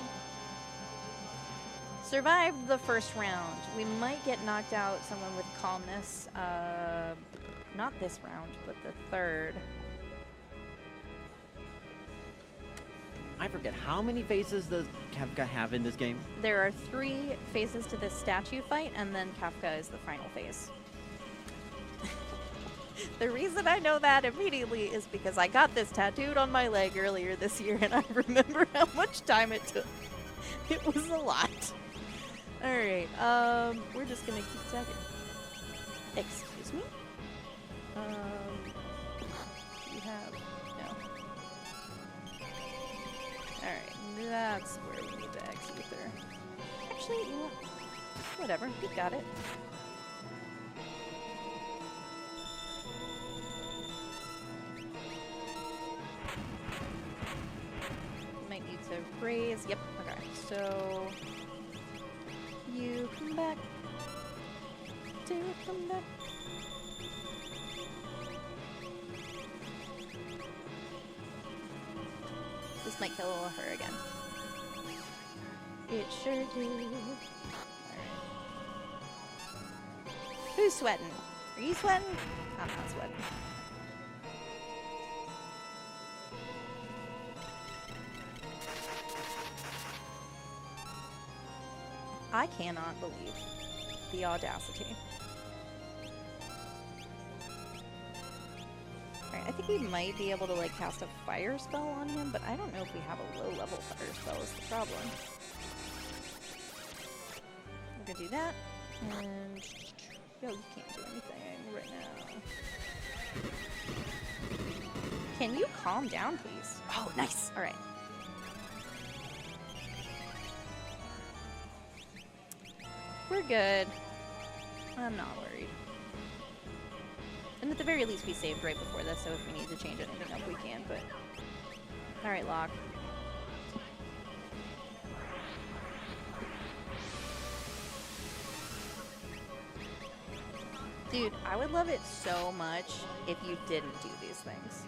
Survived the first round. We might get knocked out, someone with calmness. Not this round, but the third. I forget, how many phases does Kafka have in this game? There are 3 phases to this statue fight, and then Kafka is the final phase. The reason I know that immediately is because I got this tattooed on my leg earlier this year, and I remember how much time it took. It was a lot. Alright, we're just gonna keep tagging. Excuse me? You have... no. Alright, that's where we need the X-Ether. Actually, you know, whatever, you got it. Might need to raise, yep, okay, so... you come back. Do come back. This might kill her again. It sure do. Alright. Who's sweating? Are you sweating? I'm not sweating. I cannot believe the audacity. Alright, I think we might be able to like cast a fire spell on him, but I don't know if we have a low level fire spell is the problem. We're gonna do that. And yo, you can't do anything right now. Can you calm down, please? Oh, nice. Alright. We're good. I'm not worried. And at the very least, we saved right before this, so if we need to change anything up, we can, but... Alright, Locke. Dude, I would love it so much if you didn't do these things.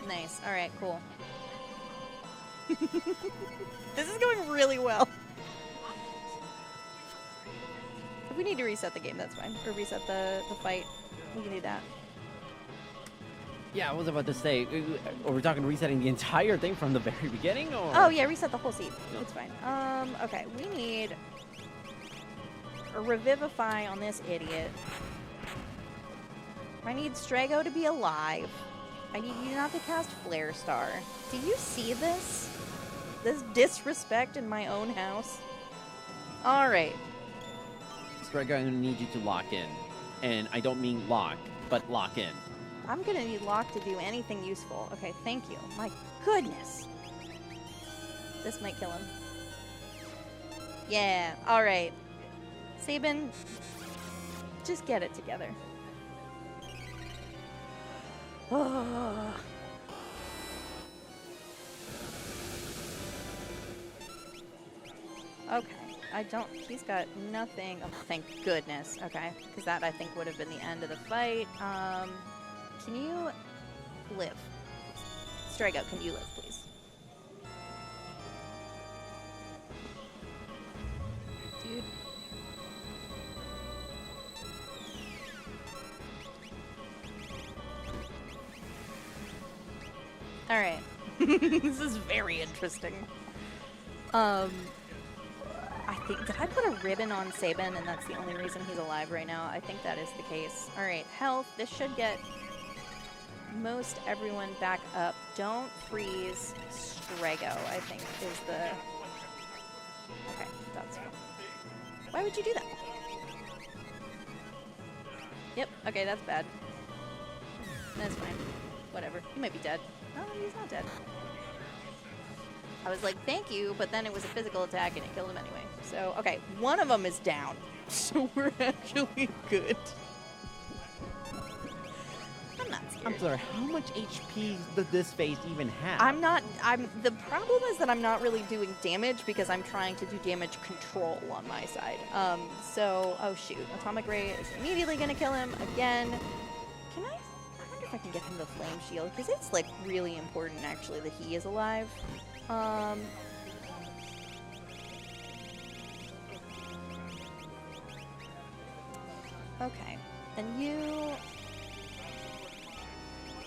Nice. Alright, cool. This is going really well. If we need to reset the game, that's fine. Or reset the fight. We can do that. Yeah, I was about to say, are we talking resetting the entire thing from the very beginning, or? Oh yeah, reset the whole seed. No. It's fine. Okay, we need a revivify on this idiot. I need Strago to be alive. I need you not to cast Flare Star. Do you see this? This disrespect in my own house? Alright. Strike, I'm gonna need you to lock in. And I don't mean lock, but lock in. I'm gonna need Locke to do anything useful. Okay, thank you. My goodness. This might kill him. Yeah, alright. Sabin, just get it together. Oh. Okay, I don't, he's got nothing. Oh, thank goodness. Okay, because that I think would have been the end of the fight. Can you live? Strago, can you live, please? Dude. Alright. This is very interesting. I think, did I put a ribbon on Sabin and that's the only reason he's alive right now? I think that is the case. Alright, health. This should get most everyone back up. Don't freeze Strago, I think, is the... Okay, that's fine. Why would you do that? Yep, okay, that's bad. That's fine. Whatever. He might be dead. Oh, he's not dead. I was like, thank you, but then it was a physical attack and it killed him anyway. So, okay, one of them is down. So we're actually good. I'm not scared. I'm sorry, how much HP does this phase even have? The problem is that I'm not really doing damage because I'm trying to do damage control on my side. Oh shoot, Atomic Ray is immediately gonna kill him again. I wonder if I can get him the Flame Shield, because it's like really important actually that he is alive. Okay, and you...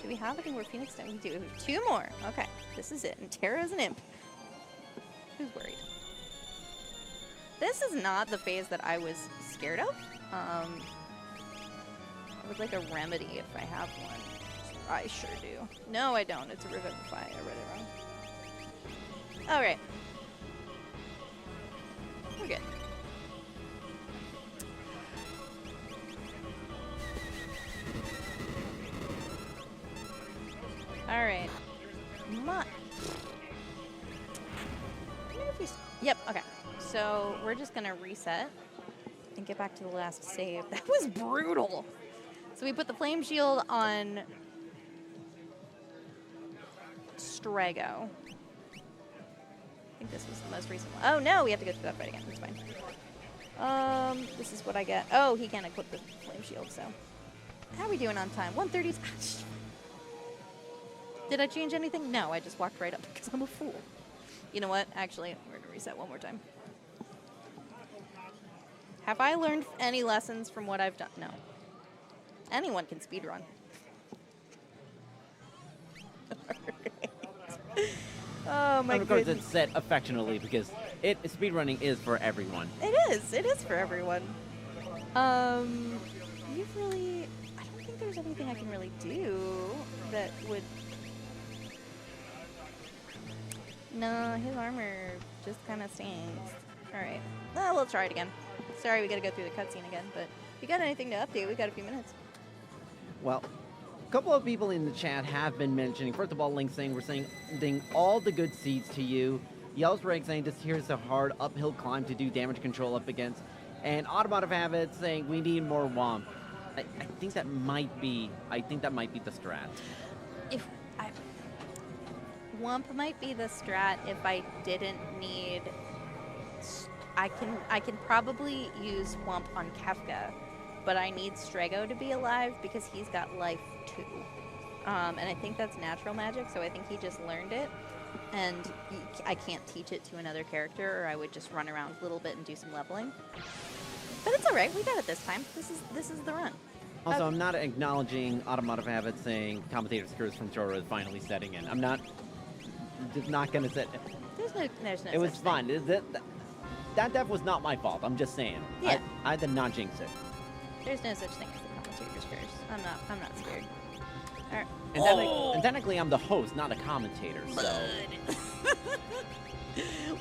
Do we have any more Phoenix Stone? We do. We have 2 more. Okay, this is it. And Terra's an imp. Who's worried? This is not the phase that I was scared of. I would like a remedy if I have one. I sure do. No, I don't. It's a Revivify. I read it wrong. Alright. We're good. Alright. Yep, okay. So we're just gonna reset and get back to the last save. That was brutal. So we put the Flame Shield on Strago. I think this was the most recent one. Oh no, we have to go through that fight again. That's fine. This is what I get. Oh, he can't equip the Flame Shield, so. How are we doing on time? 1:30. Did I change anything? No, I just walked right up because I'm a fool. You know what? Actually, we're going to reset one more time. Have I learned any lessons from what I've done? No. Anyone can speedrun. Oh my And of course, goodness. it's said affectionately because speedrunning is for everyone. It is. It is for everyone. You've really... I don't think there's anything I can really do that would... No, his armor just kind of stinks. Alright. Well, we'll try it again. Sorry we gotta go through the cutscene again, but if you got anything to update, we got a few minutes. Well, a couple of people in the chat have been mentioning, first of all, Link saying, we're sending all the good seeds to you. Yells Reg saying, this here's a hard uphill climb to do damage control up against. And Automotive Habit saying, we need more Womp. I think that might be the strat. Wump might be the strat if I didn't need... I can probably use Wump on Kefka, but I need Strago to be alive because he's got life too. And I think that's natural magic, so I think he just learned it. And I can't teach it to another character, or I would just run around a little bit and do some leveling. But it's alright, we got it this time. This is the run. Also, I'm not acknowledging Automotive Habit saying commentator's curse from Choro is finally setting in. I'm not gonna set... There's no It was such thing. fine. That death was not my fault. I'm just saying. Yeah. I did not jinx it. There's no such thing as the commentator's curse. I'm not scared. Alright. And technically, I'm the host, not a commentator. So.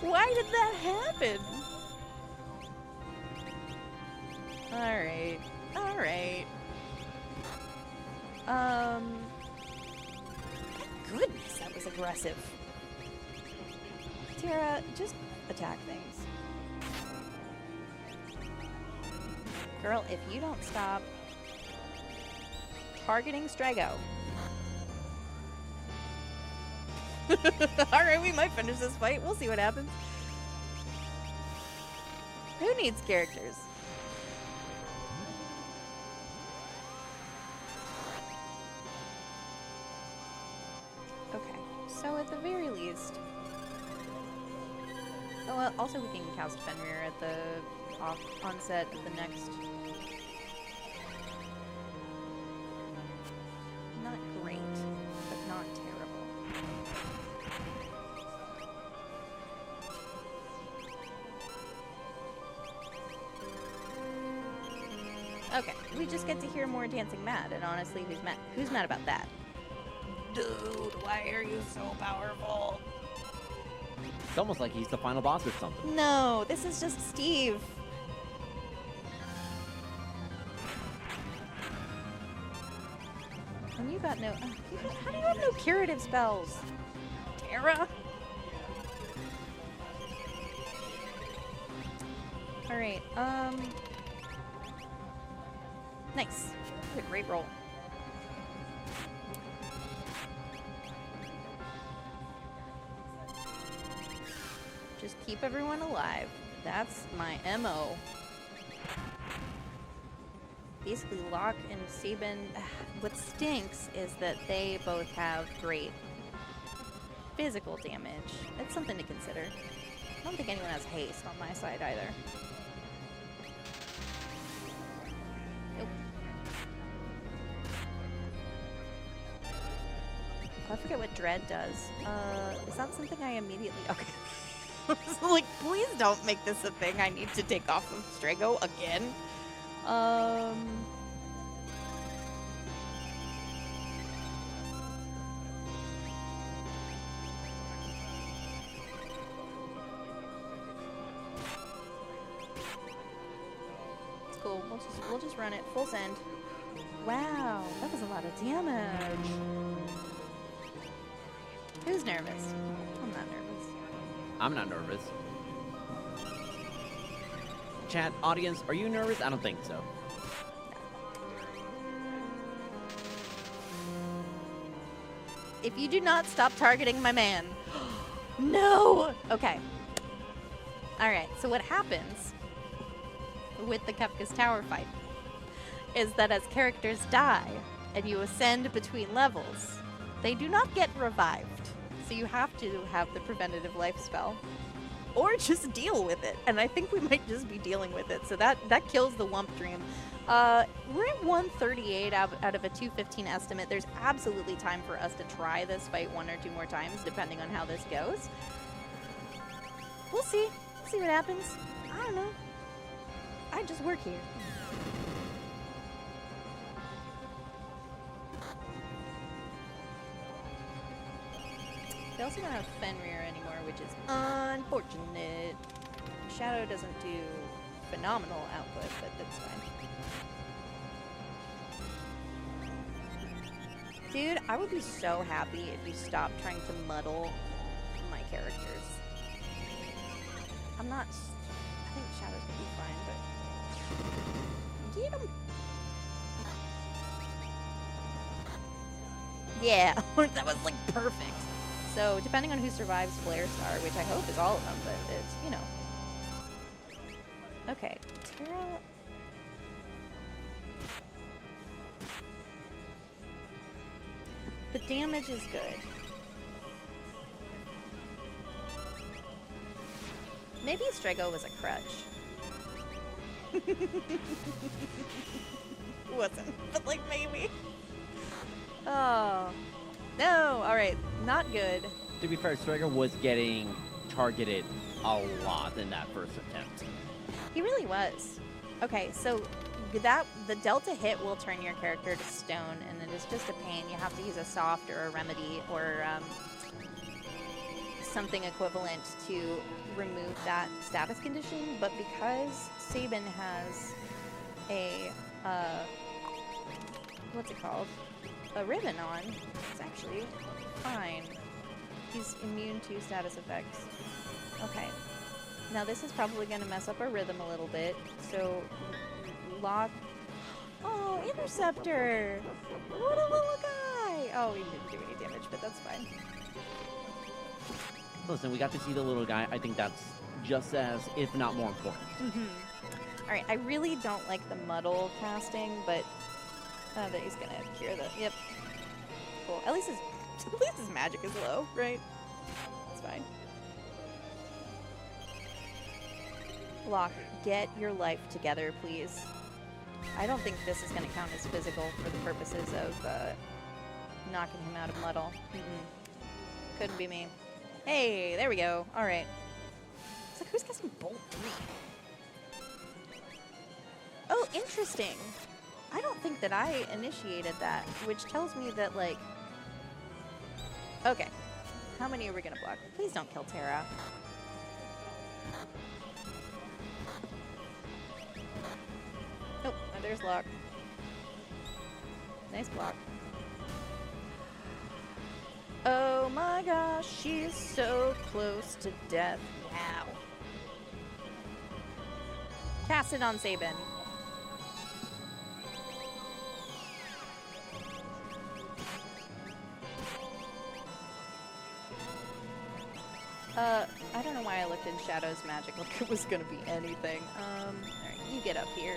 Why did that happen? Alright. Alright. Goodness, that was aggressive. Tara, just attack things. Girl, if you don't stop targeting Strago. Alright, we might finish this fight. We'll see what happens. Who needs characters? Okay, so at the very least... Oh, well, also we can cast Fenrir at the onset of the next... Not great, but not terrible. Okay, we just get to hear more Dancing Mad, and honestly, who's mad? Who's mad about that? Dude, why are you so powerful? It's almost like he's the final boss or something. No, this is just Steve. And you got no... how do you have no curative spells? Tara? Alright, nice. That's a great roll. Just keep everyone alive. That's my MO. Basically, Locke and Sabin, what stinks is that they both have great physical damage. That's something to consider. I don't think anyone has haste on my side either. Nope. I forget what Dread does. Is that something I immediately... Okay. I was like, please don't make this a thing I need to take off of Strago again. It's cool. We'll just run it full send. Wow, that was a lot of damage. Who's nervous? I'm not nervous. I'm not nervous. Chat, audience, are you nervous? I don't think so. If you do not stop targeting my man. No! Okay. Alright, so what happens with the Kefka's Tower fight is that as characters die and you ascend between levels, they do not get revived. So you have to have the preventative life spell. or just deal with it. And I think we might just be dealing with it. So that kills the Wump Dream. We're at 138 out of a 215 estimate. There's absolutely time for us to try this fight 1 or 2 more times, depending on how this goes. We'll see. See what happens. I don't know. I just work here. They also don't have Fenrir anymore, which is unfortunate. Shadow doesn't do phenomenal output, but that's fine. Dude, I would be so happy if you stopped trying to muddle my characters. I'm not... I think Shadow's gonna be fine, but... Get him! Yeah, that was like perfect. So, depending on who survives Flare Star, which I hope is all of them, but it's, you know. Okay, Terra... The damage is good. Maybe Strego was a crutch. Wasn't, but like maybe. Oh. No, alright, not good. To be fair, Striker was getting targeted a lot in that first attempt. He really was. Okay, so the delta hit will turn your character to stone, and it is just a pain. You have to use a soft or a remedy or something equivalent to remove that status condition. But because Sabin has a what's it called? A ribbon on, it's actually fine. He's immune to status effects. Okay. Now this is probably going to mess up our rhythm a little bit, so lock... Oh, Interceptor! What a little guy! Oh, he didn't do any damage, but that's fine. Listen, we got to see the little guy. I think that's just as, if not more important. Alright, I really don't like the muddle casting, but that he's going to cure the... Yep. Cool. At least his magic is low, right? It's fine. Locke, get your life together, please. I don't think this is going to count as physical for the purposes of knocking him out of muddle. Couldn't be me. Hey, there we go. All right. It's like, who's got some Bolt 3? Oh, interesting. I don't think that I initiated that, which tells me that, like... Okay. How many are we going to block? Please don't kill Terra. Nope, there's Locke. Nice block. Oh my gosh, she's so close to death. Wow. Cast it on Sabin. I don't know why I looked in Shadow's magic like it was gonna be anything. Alright, you get up here.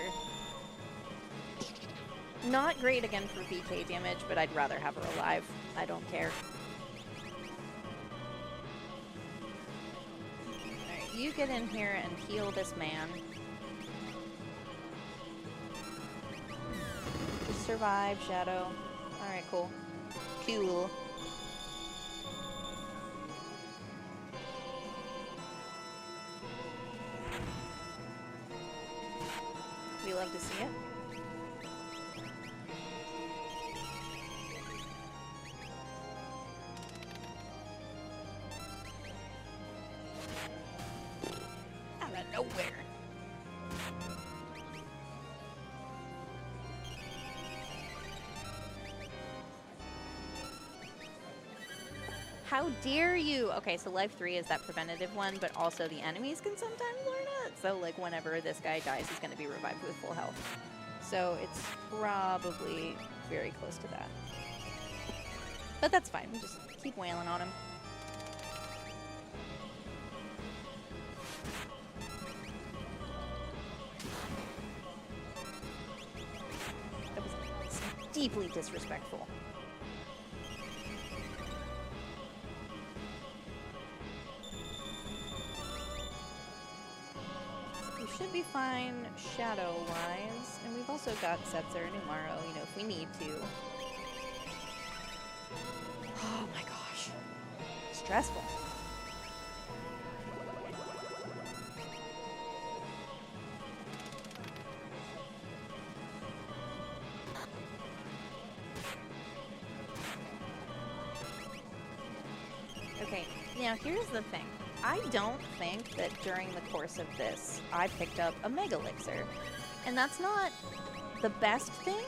Not great again for VK damage, but I'd rather have her alive. I don't care. Alright, you get in here and heal this man. Just survive, Shadow. Alright, cool. Cool. We love to see it. Out of nowhere. How dare you? Okay, so life 3 is that preventative one, but also the enemies can sometimes learn it. So, like, whenever this guy dies, he's going to be revived with full health. So, it's probably very close to that. But that's fine. We just keep wailing on him. That was deeply disrespectful. should be fine shadow-wise. And we've also got Setzer and Umaro, you know, if we need to. Oh my gosh. Stressful. Okay, now here's the thing. I don't think that during the course of this, I picked up a Mega Elixir. And that's not the best thing.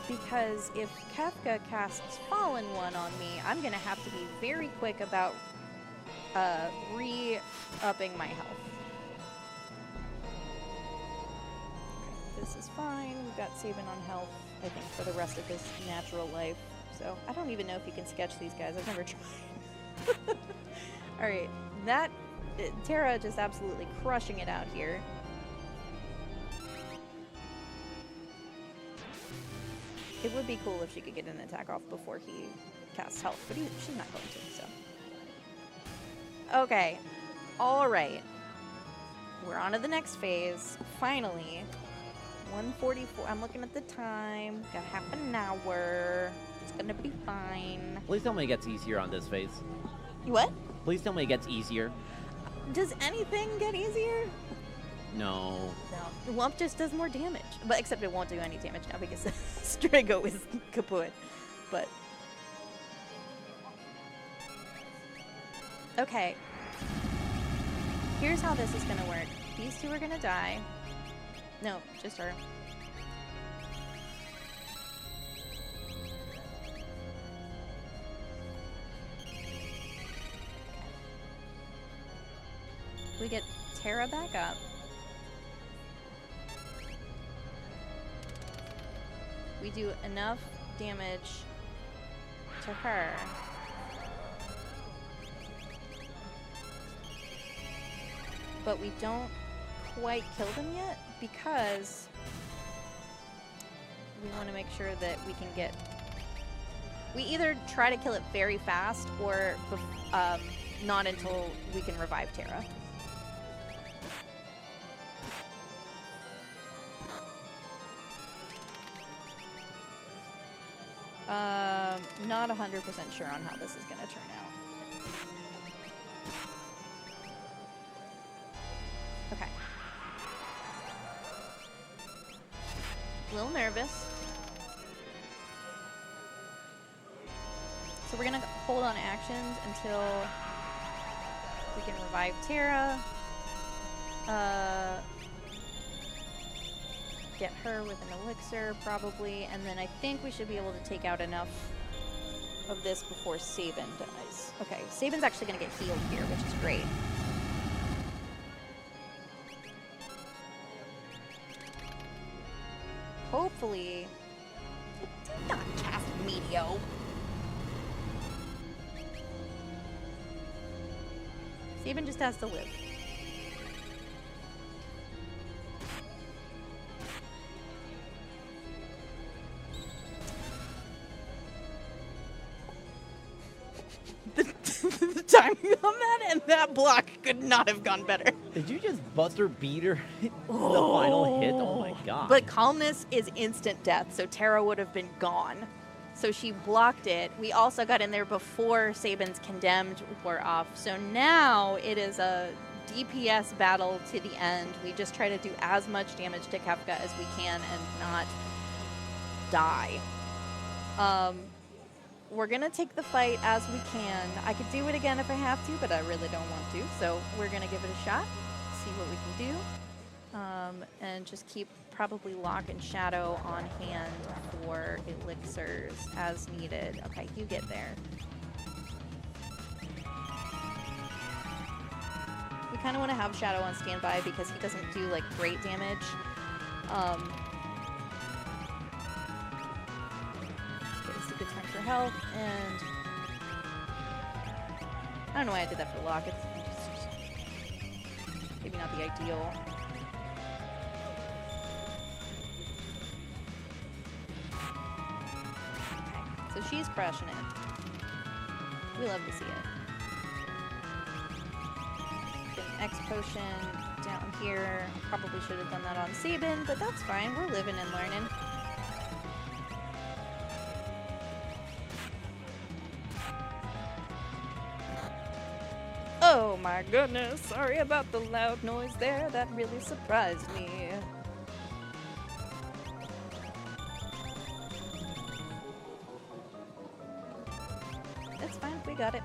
Because if Kefka casts Fallen One on me, I'm going to have to be very quick about re-upping my health. Okay, this is fine. We've got Sabin on health, I think, for the rest of his natural life. So I don't even know if you can sketch these guys. I've never tried. Alright, Terra just absolutely crushing it out here. It would be cool if she could get an attack off before he casts health, but she's not going to, so. Okay, alright. We're on to the next phase, finally. 1:44, I'm looking at the time. Got half an hour. It's gonna be fine. Please tell me it gets easier on this phase. What? Please tell me it gets easier. Does anything get easier? No. No. Wump just does more damage. But except it won't do any damage now because Strago is kaput. But. Okay. Here's how this is gonna work. These two are gonna die. No, just her. We get Terra back up. We do enough damage to her. But we don't quite kill them yet because we want to make sure that we can get... We either try to kill it very fast or not until we can revive Terra. Not 100% sure on how this is going to turn out. Okay. A little nervous. So we're going to hold on actions until we can revive Terra. Get her with an elixir, probably, and then I think we should be able to take out enough of this before Sabin dies. Okay, Sabin's actually going to get healed here, which is great. Hopefully... Do not cast Meteor. Sabin just has to live. The timing on that and that block could not have gone better. Did you just Buster beat her the final hit? Oh my god. But Calmness is instant death, so Terra would have been gone. So she blocked it. We also got in there before Sabin's Condemned wore off. So now it is a DPS battle to the end. We just try to do as much damage to Kefka as we can and not die. We're going to take the fight as we can. I could do it again if I have to, but I really don't want to. So we're going to give it a shot, see what we can do, and just keep probably Lock and Shadow on hand for elixirs as needed. Okay, you get there. We kind of want to have Shadow on standby because he doesn't do like great damage. Good time for health, and I don't know why I did that for Lock. It's just maybe not the ideal. Okay, so she's crushing it. We love to see it. X potion down here. Probably should have done that on Sabin, but that's fine. We're living and learning. Oh my goodness, sorry about the loud noise there. That really surprised me. It's fine, we got it.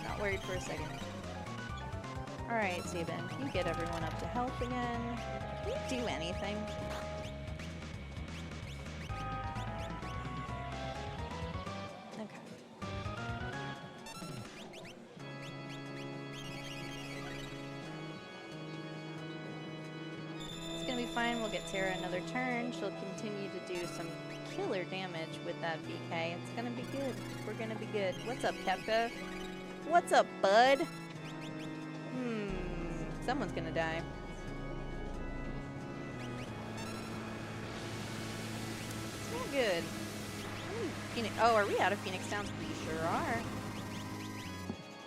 Not worried for a second. Alright, Sabin, you get everyone up to health again. Can you do anything? Okay. It's gonna be fine, we'll get Tara another turn. She'll continue to do some killer damage with that VK. It's gonna be good. We're gonna be good. What's up, Kefka? What's up, bud? Someone's gonna die. It's not good. Oh, are we out of Phoenix Downs? We sure are.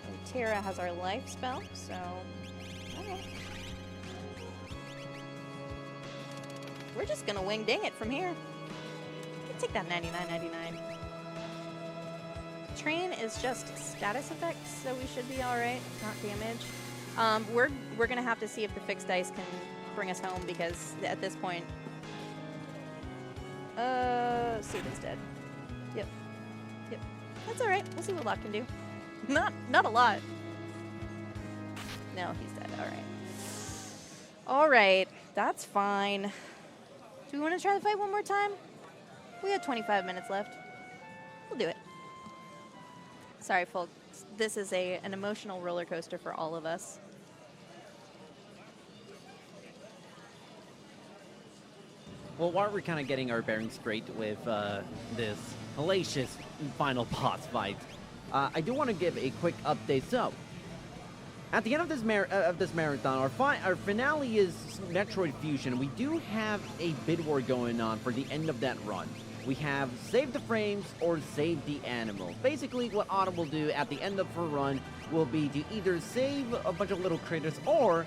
And Tara has our life spell, so... Okay. We're just gonna wing ding it from here. Take that 99.99. Train is just status effects, so we should be alright, not damage. We're gonna have to see if the fixed dice can bring us home, because at this point, Sabin's dead. Yep. That's alright. We'll see what Locke can do. Not a lot. No, he's dead. Alright. Alright, that's fine. Do we want to try the fight one more time? We have 25 minutes left. We'll do it. Sorry, folks. This is an emotional roller coaster for all of us. Well, while we're kind of getting our bearings straight with this hellacious final boss fight, I do want to give a quick update. So, at the end of this marathon, our finale is Metroid Fusion. We do have a bid war going on for the end of that run. We have save the frames or save the animal. Basically, what Autumn will do at the end of her run will be to either save a bunch of little critters or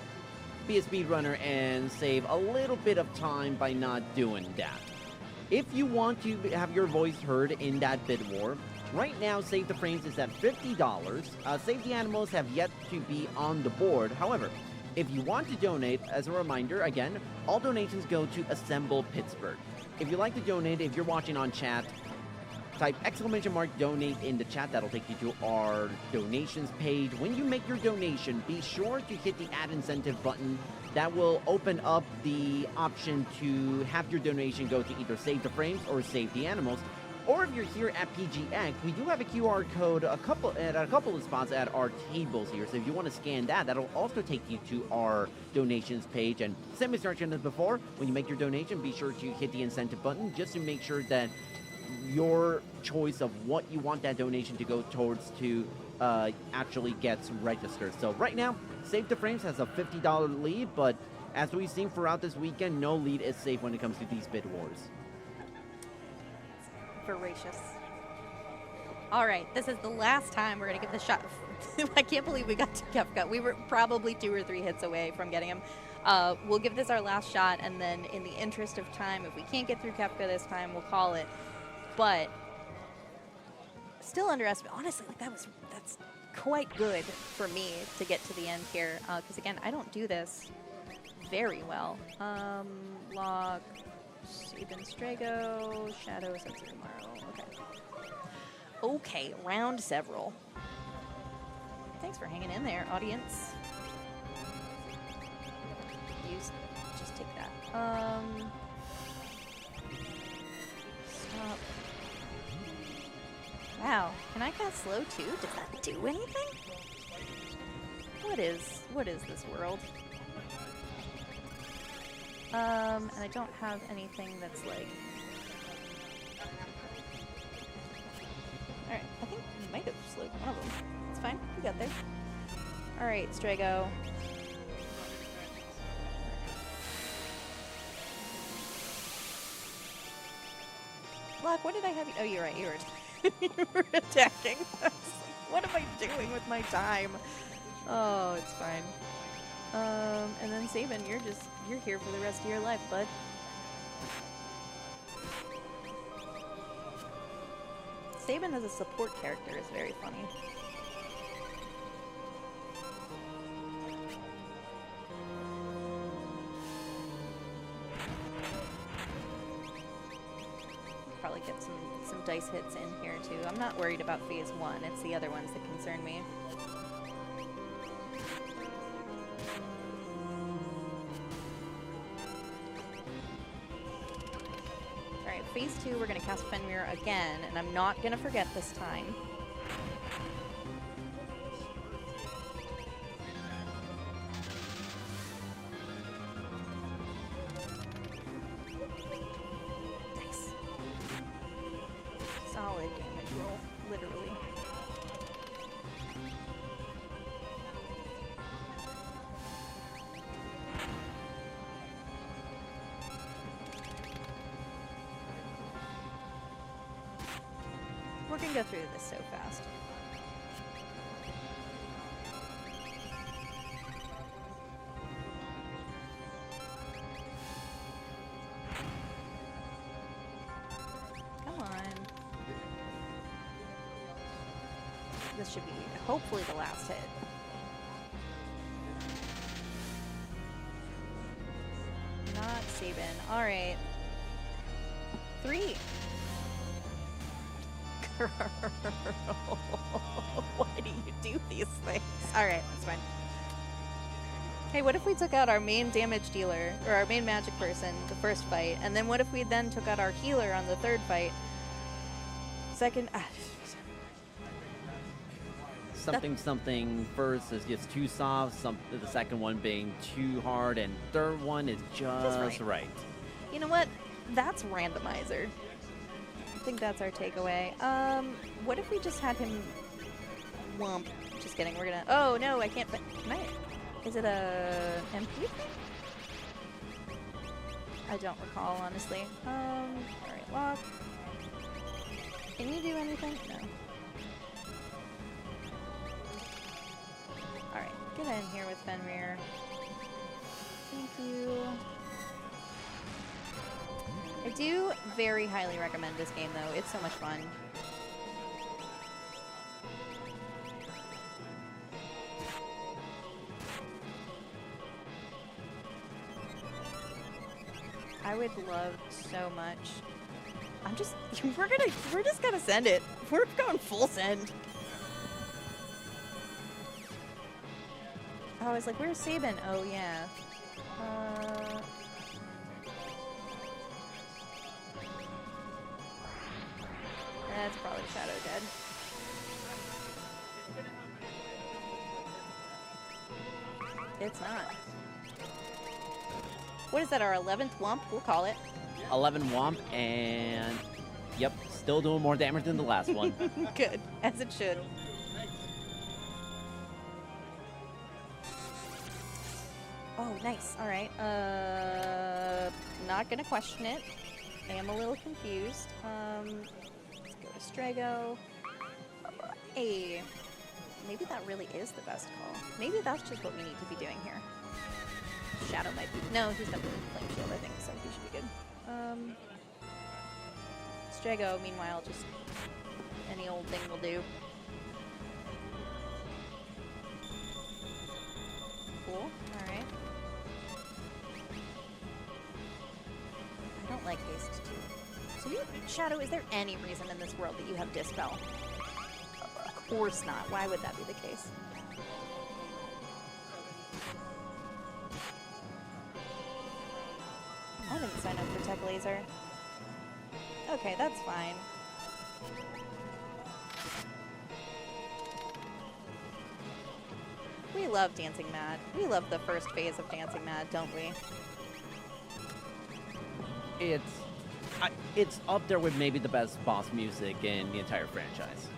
be a speedrunner and save a little bit of time by not doing that. If you want to have your voice heard in that bid war, right now Save the Frames is at $50. Save the Animals have yet to be on the board. However, if you want to donate, as a reminder, again, all donations go to Assemble Pittsburgh. If you'd like to donate, if you're watching on chat, type !donate in the chat. That'll take you to our donations page. When you make your donation, be sure to hit the add incentive button. That will open up the option to have your donation go to either Save the Frames or Save the Animals. Or if you're here at PGX, we do have a QR code at a couple of spots at our tables here. So if you want to scan that, that'll also take you to our donations page. And same instruction as before, when you make your donation, be sure to hit the incentive button just to make sure that your choice of what you want that donation to go towards to actually gets registered. So right now, Save the Frames has a $50 lead, but as we've seen throughout this weekend, no lead is safe when it comes to these bid wars. Voracious. All right, this is the last time we're going to give this shot. I can't believe we got to Kefka. We were probably 2 or 3 hits away from getting him. We'll give this our last shot, and then in the interest of time, if we can't get through Kefka this time, we'll call it. But still underestimate. Honestly, like that's quite good for me to get to the end here, because again, I don't do this very well. Log, Sabin Strago, Shadow, Sense Tomorrow. Okay, round several. Thanks for hanging in there, audience. Just take that. Stop. Wow, can I cast slow too? Does that do anything? What is this world? And I don't have anything that's like... Alright, I think we might have slowed one of them. It's fine, we got there. Alright, Strago. Lock, what did I have you? Oh, you're right, you were attacking. What am I doing with my time? Oh, it's fine. And then Sabin, you're here for the rest of your life, bud. Sabin as a support character is very funny. Probably get some dice hits in here too. I'm not worried about phase 1. It's the other ones that concern me. Alright, phase 2 we're gonna cast Fenrir again, and I'm not gonna forget this time. Solid damage roll, literally. We're gonna go through this so fast. Come on. This should be hopefully the last hit. Not Sabin. Alright. 3. Girl. Why do you do these things? Alright, that's fine. Hey, what if we took out our main damage dealer, or our main magic person, the first fight, and then what if we then took out our healer on the third fight? Second... Something first is just too soft, the second one being too hard, and third one is just right. You know what? That's Randomizer. I think that's our takeaway. What if we just had him wump? Just kidding, we're gonna... Oh, no, I can't... Can I... Is it a MP thing? I don't recall, honestly. Alright, lock. Can you do anything? No. Alright, get in here with Fenrir. Thank you. I do very highly recommend this game, though. It's so much fun. I would love so much. We're just gonna send it. We're going full send. Oh, I was like, where's Sabin? Oh, yeah. That's probably Shadow dead. It's not. What is that, our 11th Wump? We'll call it. 11 Womp, and yep, still doing more damage than the last one. Good, as it should. Oh, nice. All right. Not gonna question it. I am a little confused. Let's go to Strago. Hey, maybe that really is the best call. Maybe that's just what we need to be doing here. Shadow might be... No, he's got the flame shield, I think, so he should be good. Strago, meanwhile, just any old thing will do. Cool. Alright. I don't like haste, too. So you... Shadow, is there any reason in this world that you have Dispel? Of course not. Why would that be the case? I didn't sign up for Tech Laser. Okay, that's fine. We love Dancing Mad. We love the first phase of Dancing Mad, don't we? It's up there with maybe the best boss music in the entire franchise.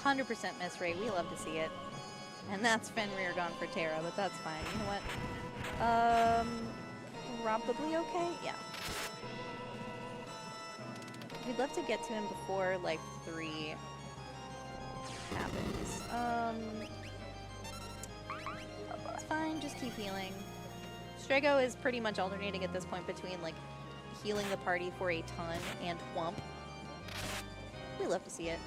%, miss rate. We love to see it. And that's Fenrir gone for Terra, but that's fine. You know what? Probably okay? Yeah. we'd love to get to him before like 3 happens. It's fine, just keep healing. Strego is pretty much alternating at this point between like healing the party for a ton and Whump. We love to see it.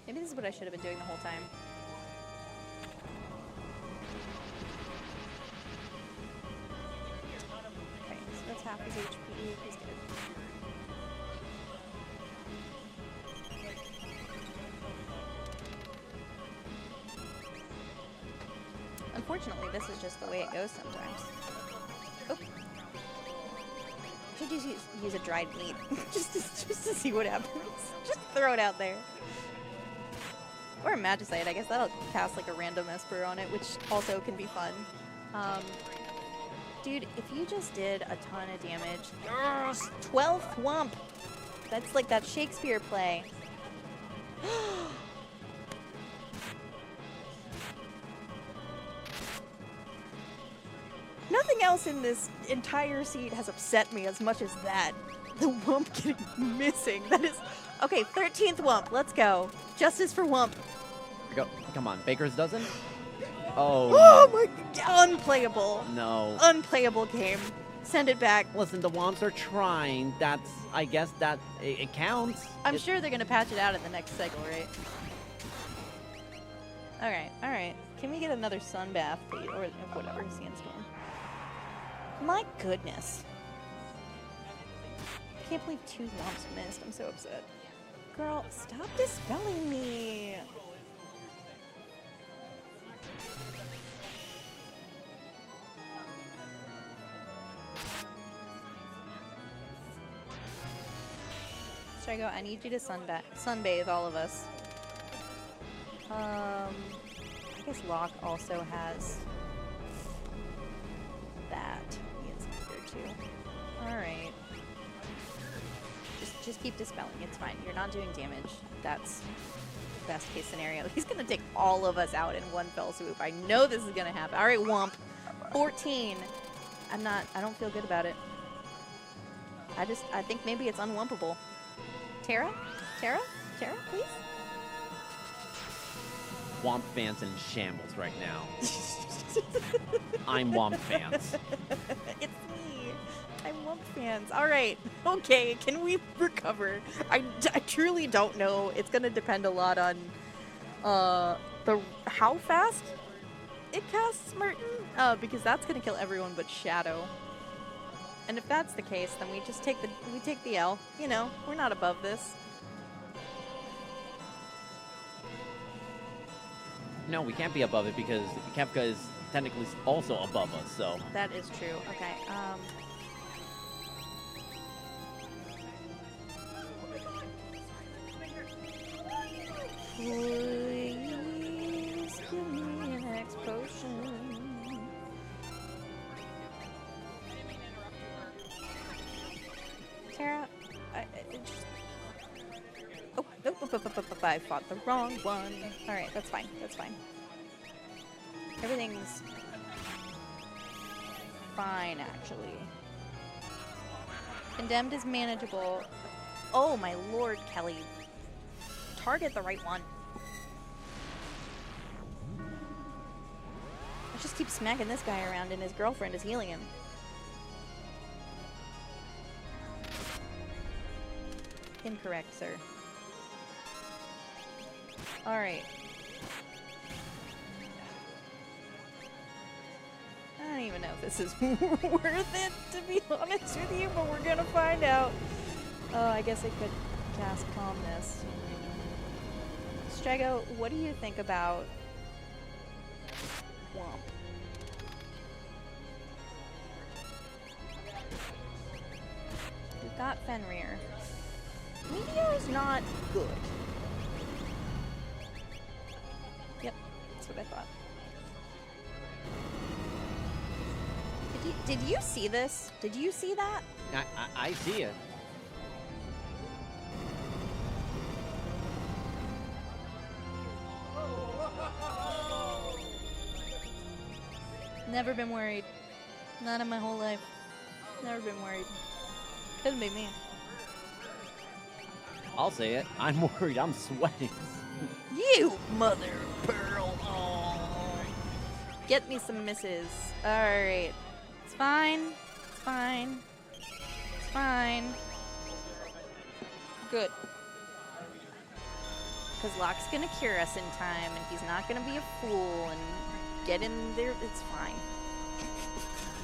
Maybe this is what I should have been doing the whole time. Okay, so that's half his HP. He's good. Unfortunately, this is just the way it goes sometimes. Oh. Should just use a dried meat just to see what happens. Just throw it out there. Or a Magicite. I guess that'll cast like a random Esper on it, which also can be fun. Dude, if you just did a ton of damage, 12th Whump. That's like that Shakespeare play. Nothing else in this entire seed has upset me as much as that. The Whump getting missing. That is... Okay, 13th Whump. Let's go. Justice for Whump. Go. Come on, Baker's dozen? Oh. Oh my... Unplayable. No. Unplayable game. Send it back. Listen, the Womps are trying. That's... I guess that... It counts. I'm sure they're going to patch it out in the next cycle, right? Alright, alright. Can we get another sun bath, please? Or whatever, sandstorm. My goodness. I can't believe 2 Womps missed. I'm so upset. Girl, stop dispelling me. Strego, I need you to sunbathe all of us. I guess Locke also has that. He is here too. Alright. Just keep dispelling. It's fine. You're not doing damage. That's best case scenario. He's gonna take all of us out in one fell swoop. I know this is gonna happen. Alright, Whump. 14. I don't feel good about it. I think maybe it's unwhumpable. Tara? Tara? Tara, please? Womp fans in shambles right now. I'm Womp fans. It's me. I'm Womp fans. All right. Okay. Can we recover? I truly don't know. It's going to depend a lot on how fast it casts Merton, because that's going to kill everyone but Shadow. And if that's the case, then we just take the L. You know, we're not above this. No, we can't be above it because Kefka is technically also above us, so. That is true. Okay. Please give me an X potion. Tara, I fought the wrong one. Alright, that's fine. That's fine. Everything's fine, actually. Condemned is manageable. Oh, my lord, Kelly. Target the right one. I just keep smacking this guy around and his girlfriend is healing him. Incorrect, sir. Alright. I don't even know if this is worth it, to be honest with you, but we're gonna find out. Oh, I guess I could cast Calmness. Strego, what do you think about Whomp? We've got Fenrir. Meteor's not good. Yep, that's what I thought. Did you see this? Did you see that? I see it. Never been worried. Not in my whole life. Never been worried. Couldn't be me. I'll say it. I'm worried. I'm sweating. You mother of pearl. Oh. Get me some misses. Alright. It's fine. It's fine. It's fine. Good. Because Locke's gonna cure us in time, and he's not gonna be a fool and get in there. It's fine.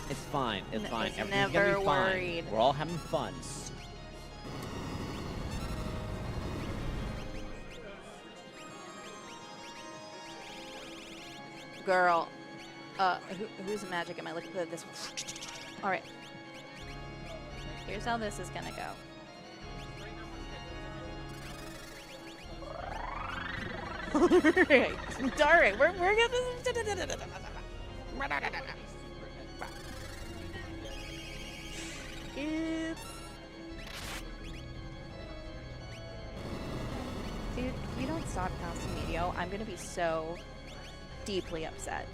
It's fine. It's fine. Everything's Never gonna be fine. worried. We're all having fun. Girl. Who's the magic? Am I looking at this one? Alright. Here's how this is gonna go. Alright. Alright. We're gonna... It's... Dude, if you don't stop casting Meteor, I'm gonna be so deeply upset.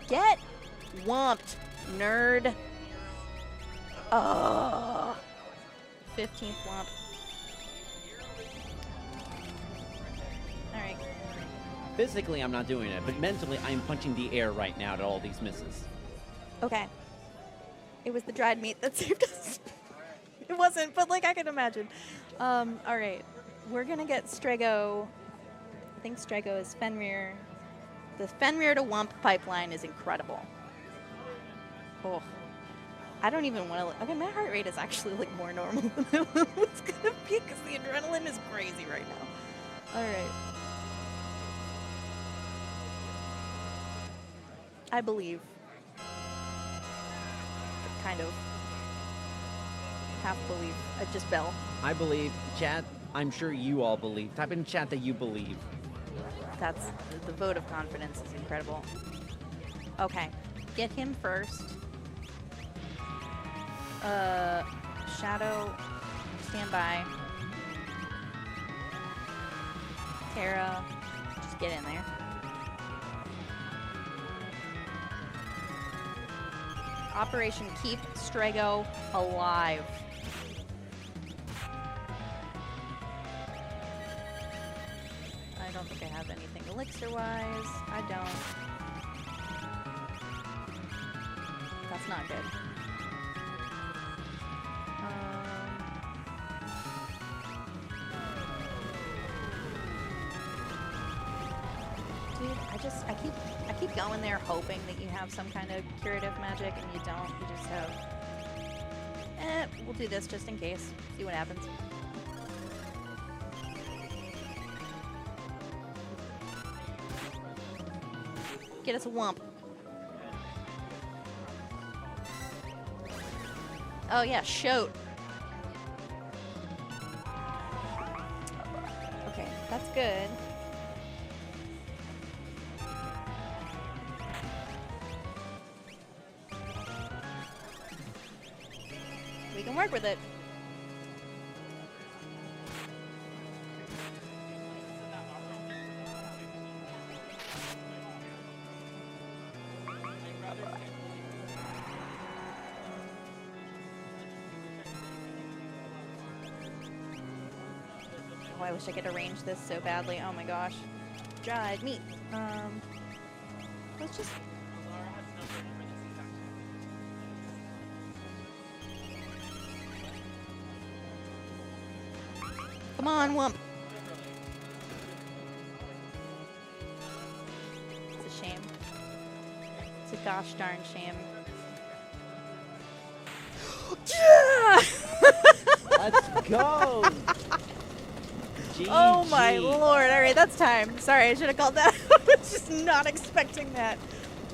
Get whomped, nerd. Ugh. 15th whomp. Alright. Physically, I'm not doing it, but mentally, I'm punching the air right now to all these misses. Okay. It was the dried meat that saved us. It wasn't, but like I can imagine. Alright. We're gonna get Strego. I think Strego is Fenrir. The Fenrir to Wump pipeline is incredible. Oh. I don't even want to... Okay, my heart rate is actually like more normal than I was gonna be because the adrenaline is crazy right now. Alright. I believe. Kind of. Half believe. I just bell. I believe. Chat, I'm sure you all believe. Type in chat that you believe. That's the vote of confidence is incredible. Okay, get him first. Shadow, stand by. Terra, just get in there. Operation Keep Strego Alive. I don't think I have anything elixir-wise. I don't. That's not good. Dude, I keep going there hoping that you have some kind of curative magic, and you don't. You just have. We'll do this just in case. See what happens. Get us a wump. Oh yeah, shoot. Okay, that's good. We can work with it. Oh, I wish I could arrange this so badly. Oh my gosh. Dried meat. Let's just... Come on, Wump. It's a shame. It's a gosh darn shame. Yeah! Let's go! Oh my lord. Alright, that's time. Sorry, I should have called that. I was just not expecting that.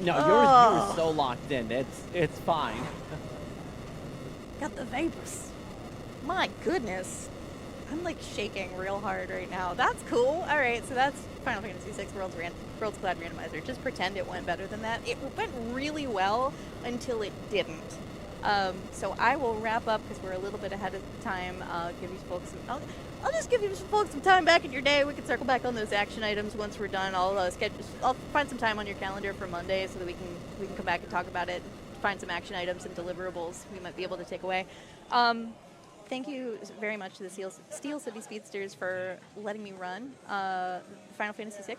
No, you were so locked in. It's fine. Got the vapors. My goodness. I'm like shaking real hard right now. That's cool. Alright, so that's Final Fantasy VI Worlds Cloud Randomizer. Just pretend it went better than that. It went really well until it didn't. So I will wrap up because we're a little bit ahead of time. Give you folks I'll just give you folks some time back in your day. We can circle back on those action items once we're done. I'll find some time on your calendar for Monday so that we can come back and talk about it. Find some action items and deliverables we might be able to take away. Thank you very much to the Steel City Speedsters for letting me run Final Fantasy VI.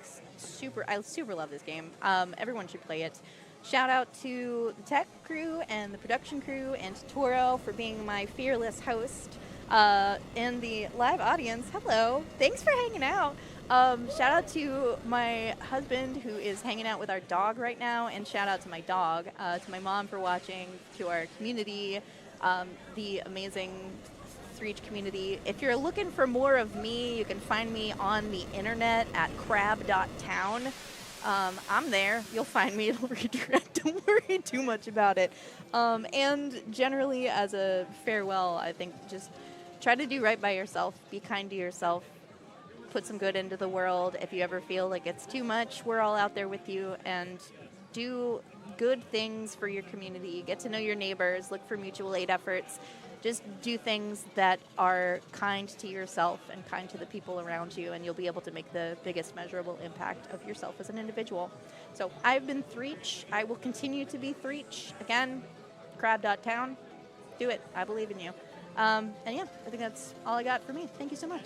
I super love this game. Everyone should play it. Shout out to the tech crew and the production crew and to Toro for being my fearless host. And the live audience, hello. Thanks for hanging out. Shout out to my husband who is hanging out with our dog right now, and shout out to my dog, to my mom for watching, to our community, the amazing Threach community. If you're looking for more of me, you can find me on the internet at crab.town. I'm there. You'll find me. It'll redirect. Don't worry too much about it. And generally, as a farewell, I think just try to do right by yourself. Be kind to yourself. Put some good into the world. If you ever feel like it's too much, we're all out there with you. And do good things for your community. Get to know your neighbors. Look for mutual aid efforts. Just do things that are kind to yourself and kind to the people around you, and you'll be able to make the biggest measurable impact of yourself as an individual. So I've been Threach. I will continue to be Threach. Again, crab.town. Do it. I believe in you. And yeah, I think that's all I got for me. Thank you so much.